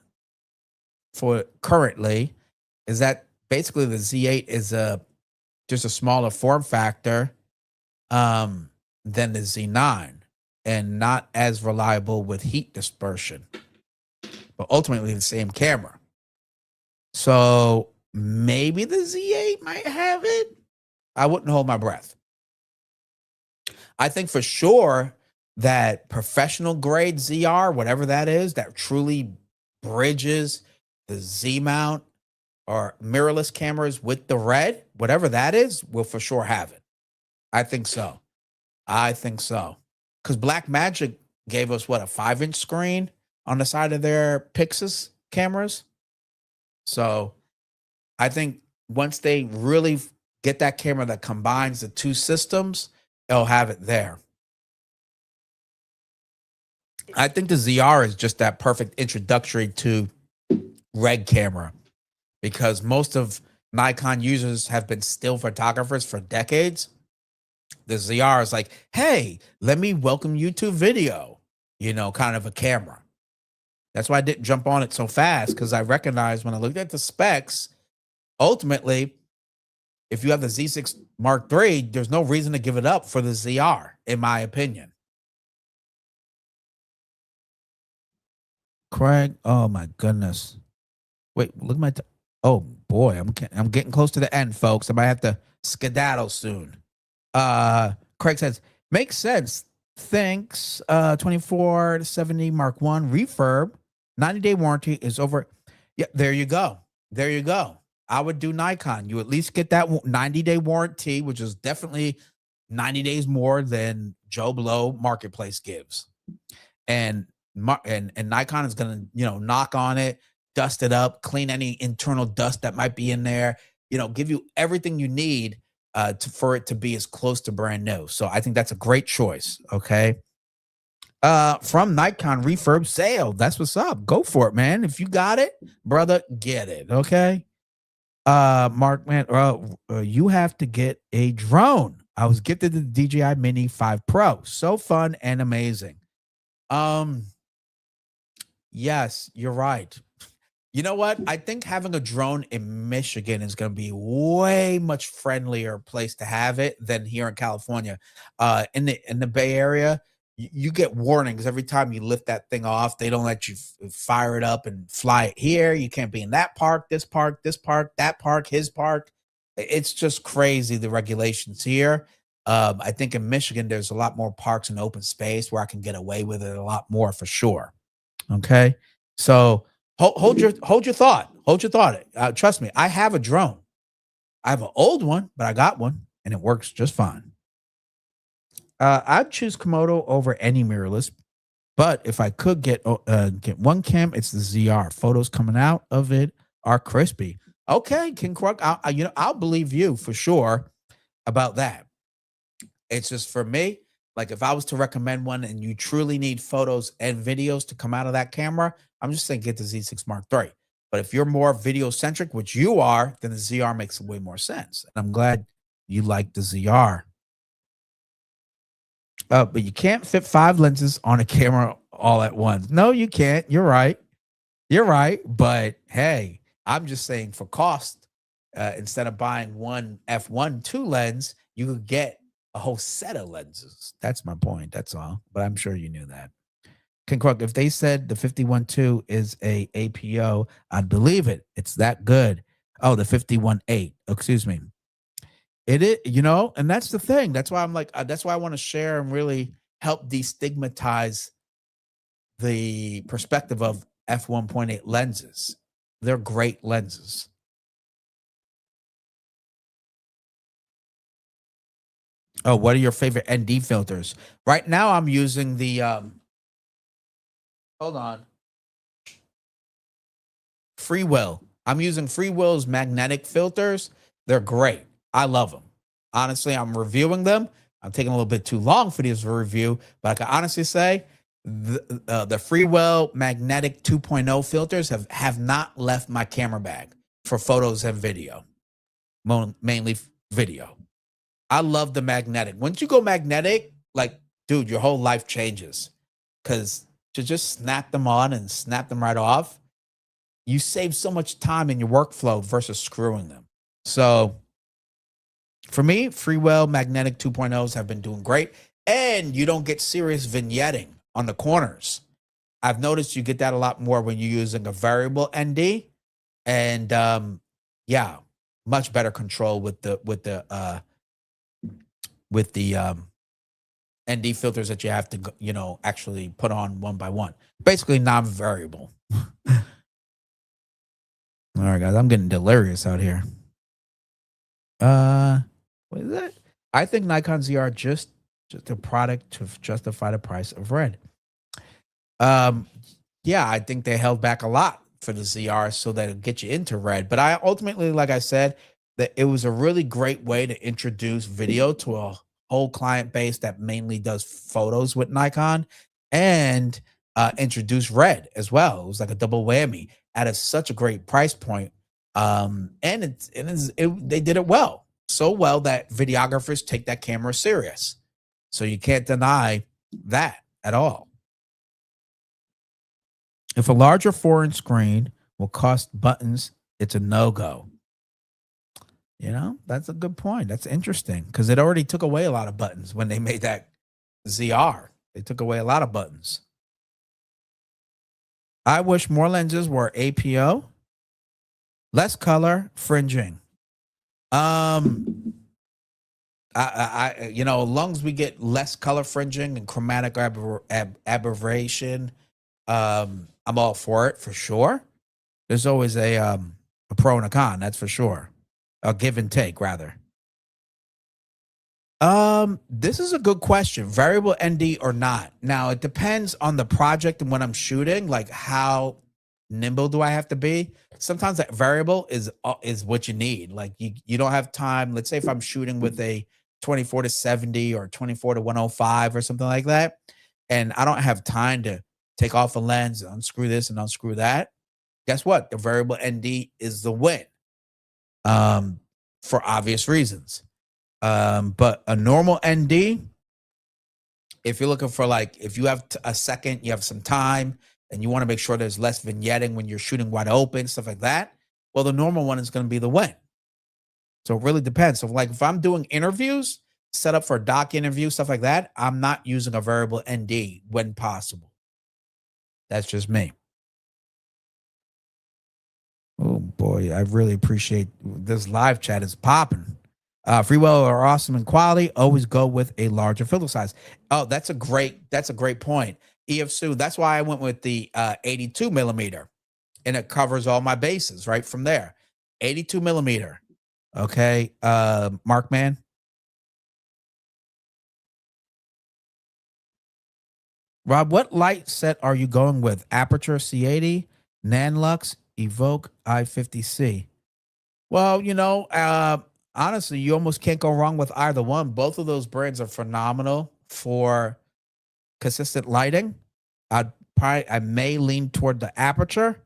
for currently is that basically the Z8 is just a smaller form factor than the Z9 and not as reliable with heat dispersion, but ultimately the same camera. So maybe the Z8 might have it. I wouldn't hold my breath. I think for sure that professional grade ZR, whatever that is, that truly bridges the Z mount or mirrorless cameras with the red, whatever that is, will for sure have it. I think so. I think so. Because Blackmagic gave us what, a 5-inch screen? on the side of their Pixis cameras. So I think once they really get that camera that combines the two systems, they'll have it there. I think the ZR is just that perfect introductory to Red camera, because most of Nikon users have been still photographers for decades. The ZR is like, hey, let me welcome you to video, kind of a camera. That's why I didn't jump on it so fast, because I recognized when I looked at the specs, ultimately, if you have the Z6 Mark III, there's no reason to give it up for the ZR, in my opinion. Craig, oh my goodness. Wait, look at my, oh boy, I'm getting close to the end, folks. I might have to skedaddle soon. Craig says, makes sense. Thanks. 2470 Mark I refurb, 90-day warranty is over. Yeah, there you go. There you go. I would do Nikon. You at least get that 90-day warranty, which is definitely 90 days more than Joe Blow Marketplace gives. And Nikon is going to, knock on it, dust it up, clean any internal dust that might be in there, give you everything you need for it to be as close to brand new. So I think that's a great choice. Okay. From Nikon refurb sale. That's what's up. Go for it, man. If you got it, brother, get it. Okay. Mark, man, you have to get a drone. I was gifted the DJI Mini 5 Pro. So fun and amazing. Yes, you're right. You know what? I think having a drone in Michigan is going to be way much friendlier place to have it than here in California. In the Bay Area, you get warnings every time you lift that thing off. They don't let you fire it up and fly it here. You can't be in that park, this park, this park, that park, his park. It's just crazy, the regulations here. I think in Michigan, there's a lot more parks and open space where I can get away with it a lot more for sure. Okay. So hold your thought. Hold your thought. Trust me, I have a drone. I have an old one, but I got one and it works just fine. I'd choose Komodo over any mirrorless, but if I could get one cam, it's the ZR. Photos coming out of it are crispy. Okay, King Kruk, I'll believe you for sure about that. It's just for me, like if I was to recommend one and you truly need photos and videos to come out of that camera, I'm just saying get the Z6 Mark III. But if you're more video centric, which you are, then the ZR makes way more sense. And I'm glad you like the ZR. But you can't fit 5 lenses on a camera all at once. No, you can't. You're right. You're right. But hey, I'm just saying for cost, instead of buying one f1.2 lens, you could get a whole set of lenses. That's my point. That's all. But I'm sure you knew that. King Kruk, if they said the 51.2 is a APO, I'd believe it. It's that good. Oh, the 51.8. Excuse me. It is, and that's the thing. That's why I'm like, that's why I want to share and really help destigmatize the perspective of f1.8 lenses. They're great lenses. Oh, what are your favorite ND filters? Right now, I'm using the, hold on. Freewell. I'm using Freewell's magnetic filters. They're great. I love them. Honestly, I'm reviewing them. I'm taking a little bit too long for this review, but I can honestly say the Freewell magnetic 2.0 filters have not left my camera bag for photos and video, mainly video. I love the magnetic. Once you go magnetic, like, dude, your whole life changes, because to just snap them on and snap them right off, you save so much time in your workflow versus screwing them. So for me, Freewell magnetic 2.0s have been doing great, and you don't get serious vignetting on the corners. I've noticed you get that a lot more when you're using a variable ND, and yeah, much better control with the ND filters that you have to actually put on one by one. Basically non-variable. All right, guys, I'm getting delirious out here. What is that? I think Nikon ZR just a product to justify the price of Red. Yeah, I think they held back a lot for the ZR so that it'll get you into red. But I ultimately, like I said, that it was a really great way to introduce video to a whole client base that mainly does photos with Nikon and introduce red as well. It was like a double whammy at such a great price point. And they did it well, so well that videographers take that camera serious. So you can't deny that at all. If a larger foreign screen will cost buttons, it's a no-go. You know, that's a good point. That's interesting because it already took away a lot of buttons when they made that ZR. They took away a lot of buttons. I wish more lenses were APO, less color, fringing. You know, as long as we get less color fringing and chromatic aberration, I'm all for it for sure. There's always a pro and a con, that's for sure. A give and take, rather. This is a good question. Variable ND or not? Now it depends on the project and when I'm shooting. Like, how nimble do I have to be? Sometimes that variable is what you need. Like, you don't have time. Let's say if I'm shooting with a 24-70 or 24-105 or something like that, and I don't have time to take off a lens, unscrew this and unscrew that. Guess what? The variable ND is the win. For obvious reasons. But a normal ND, if you're looking for, like, if you have a second, you have some time, and you want to make sure there's less vignetting when you're shooting wide open, stuff like that, well, the normal one is going to be the win. So it really depends. So, like, if I'm doing interviews, set up for a doc interview, stuff like that, I'm not using a variable ND when possible. That's just me. Oh boy, I really appreciate this live chat is popping. Freewell are awesome in quality. Always go with a larger filter size. Oh, that's a great point. EF Sue, that's why I went with the 82 millimeter, and it covers all my bases right from there. 82 millimeter. Okay, Markman. Rob, what light set are you going with? Aperture C80, Nanlux, Evoke I50C. Well, you know, honestly, you almost can't go wrong with either one. Both of those brands are phenomenal for consistent lighting. I may lean toward the Aperture,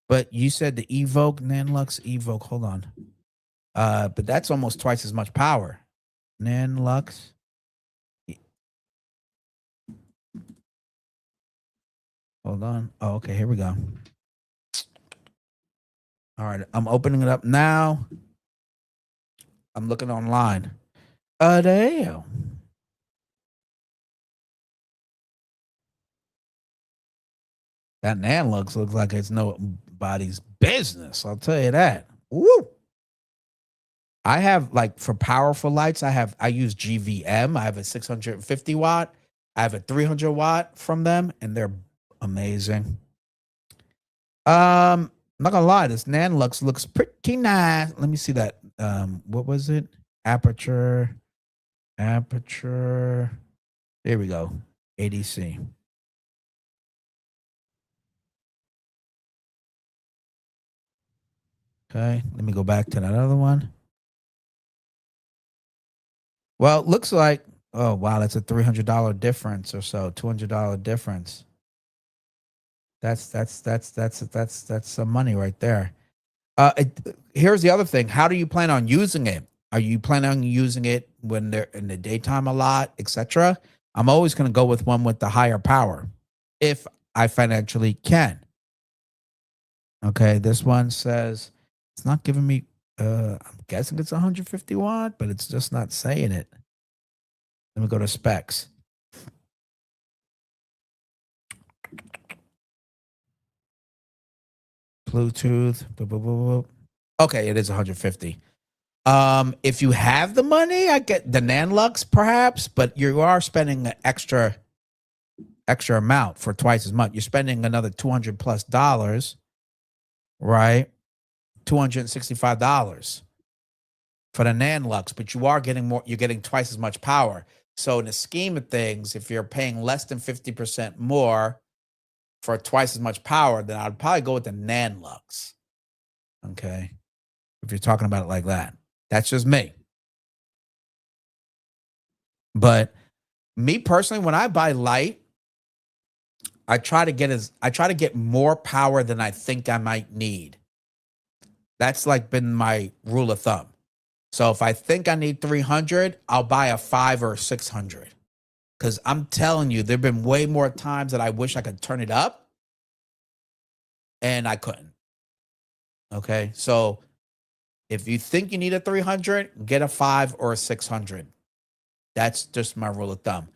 but you said the Evoke, Nanlux Evoke. Hold on. But that's almost twice as much power. Nanlux. Hold on. Oh, okay, here we go. All right, I'm opening it up now. I'm looking online. Damn. That Nanlux looks like it's nobody's business. I'll tell you that. Woo. I have, like, for powerful lights, I use GVM. I have a 650 watt. I have a 300 watt from them, and they're amazing. I'm not gonna lie, this Nanlux looks pretty nice. Let me see that. What was it? Aperture. There we go. ADC. Okay, let me go back to that other one. Well, it looks like, oh wow, that's a $300 difference or so, $200 difference. That's some money right there. Here's the other thing. How do you plan on using it? Are you planning on using it when they're in the daytime a lot, etc.? I'm always going to go with one with the higher power if I financially can. Okay, this one says it's not giving me, I'm guessing it's 150 watt, but it's just not saying it. Let me go to specs. Bluetooth. Okay, it is 150. If you have the money, I get the Nanlux perhaps, but you are spending an extra amount for twice as much. You're spending another $200+, right? $265 for the Nanlux, but you are getting more. You're getting twice as much power. So in the scheme of things, if you're paying less than 50% more, for twice as much power, then I'd probably go with the Nanlux. Okay. If you're talking about it like that, that's just me. But me personally, when I buy light, I try to get more power than I think I might need. That's like been my rule of thumb. So if I think I need 300, I'll buy a 5 or 600. Because I'm telling you, there've been way more times that I wish I could turn it up, and I couldn't. Okay, so if you think you need a 300, get a 5 or a 600. That's just my rule of thumb.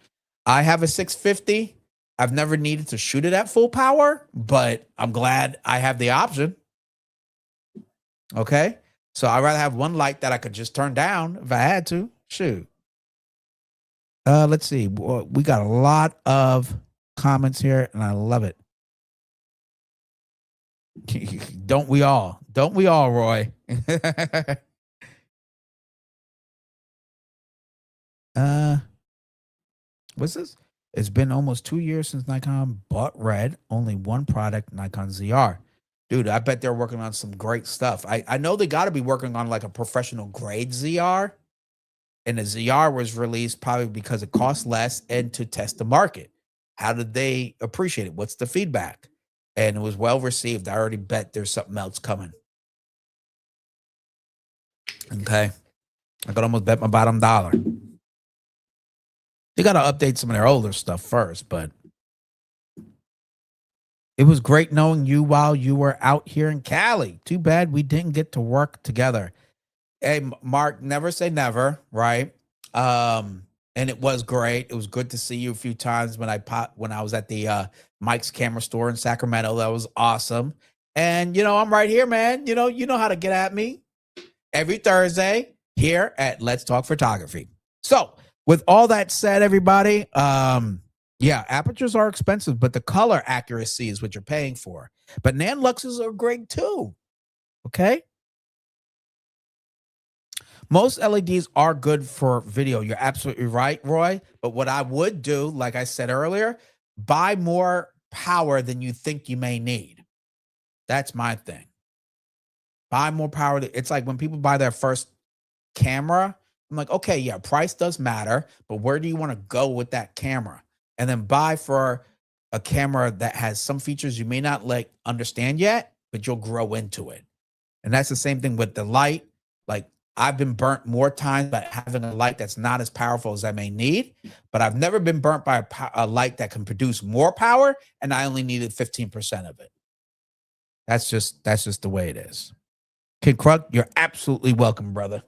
I have a 650. I've never needed to shoot it at full power, but I'm glad I have the option. Okay, so I'd rather have one light that I could just turn down if I had to. Shoot. Let's see. We got a lot of comments here, and I love it. Don't we all? Don't we all, Roy? What's this? It's been almost 2 years since Nikon bought Red. Only one product, Nikon ZR. Dude, I bet they're working on some great stuff. I know they got to be working on like a professional grade ZR. And the ZR was released probably because it costs less and to test the market. How did they appreciate it? What's the feedback? And it was well received. I already bet there's something else coming. Okay. I could almost bet my bottom dollar. They got to update some of their older stuff first, but it was great knowing you while you were out here in Cali. Too bad we didn't get to work together. Hey, Mark, never say never, right? And it was great. It was good to see you a few times when I was at the Mike's Camera Store in Sacramento. That was awesome. And I'm right here, man. You know how to get at me every Thursday here at Let's Talk Photography. So, with all that said, everybody, yeah, apertures are expensive, but the color accuracy is what you're paying for. But Nanluxes are great too. Okay. Most LEDs are good for video. You're absolutely right, Roy. But what I would do, like I said earlier, buy more power than you think you may need. That's my thing. Buy more power. It's like when people buy their first camera, I'm like, okay, yeah, price does matter, but where do you want to go with that camera? And then buy for a camera that has some features you may not understand yet, but you'll grow into it. And that's the same thing with the light. Like, I've been burnt more times by having a light that's not as powerful as I may need, but I've never been burnt by a light that can produce more power, and I only needed 15% of it. That's just the way it is. Kid Krug, you're absolutely welcome, brother.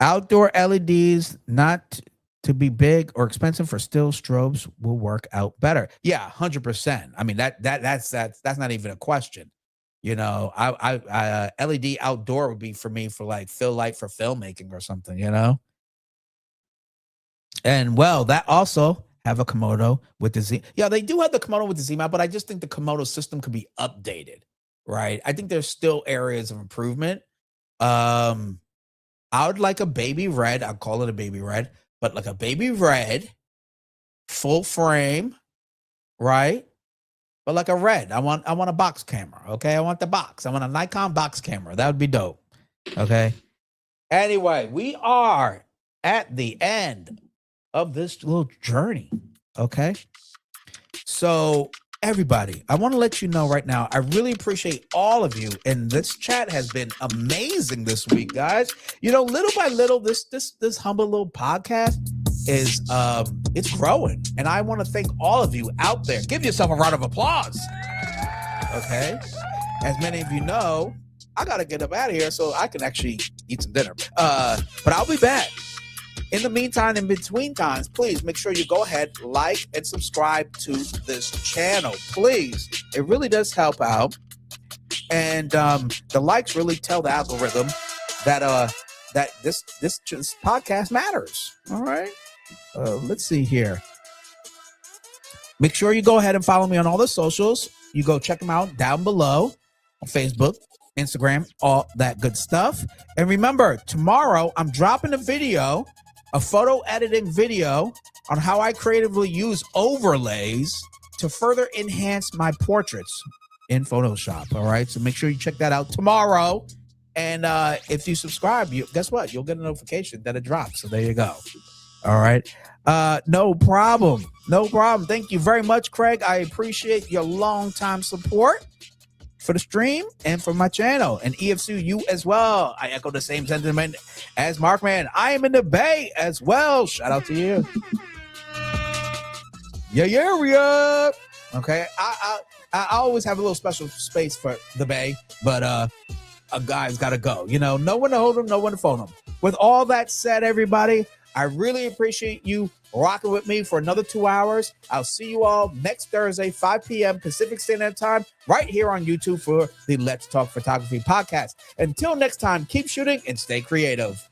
Outdoor LEDs, not to be big or expensive for still, strobes will work out better. Yeah, 100%. I mean, that's not even a question. LED outdoor would be for me for like fill light for filmmaking or something, And well, that also have a Komodo with the Z. Yeah, they do have the Komodo with the Z mount, but I just think the Komodo system could be updated, right? I think there's still areas of improvement. I would like a baby red. I'll call it a baby red, but like a baby red, full frame, right? But like a red. I want a box camera. Okay. I want the box. I want a Nikon box camera. That would be dope. Okay. Anyway, we are at the end of this little journey. Okay. So everybody, I want to let you know right now, I really appreciate all of you. And this chat has been amazing this week, guys. Little by little, this humble little podcast is it's growing. And I want to thank all of you out there. Give yourself a round of applause. Okay. As many of you know, I got to get up out of here so I can actually eat some dinner. But I'll be back. In the meantime, in between times, please make sure you go ahead, like, and subscribe to this channel. Please. It really does help out. And the likes really tell the algorithm that this podcast matters. All right. Let's see here. Make sure you go ahead and follow me on all the socials. You go check them out down below on Facebook, Instagram, all that good stuff. And remember, tomorrow I'm dropping a video a photo editing video on how I creatively use overlays to further enhance my portraits in Photoshop. All right. So make sure you check that out tomorrow. And if you subscribe, guess what? You'll get a notification that it drops. So there you go. All right. No problem. No problem. Thank you very much, Craig. I appreciate your long time support for the stream and for my channel, and EFC, you as well. I echo the same sentiment as Markman. I am in the Bay as well. Shout out to you. Yeah. Okay. I always have a little special space for the Bay, but a guy's got to go. You know, no one to hold him, no one to phone him. With all that said, everybody, I really appreciate you rocking with me for another 2 hours. I'll see you all next Thursday, 5 p.m. Pacific Standard Time, right here on YouTube for the Let's Talk Photography podcast. Until next time, keep shooting and stay creative.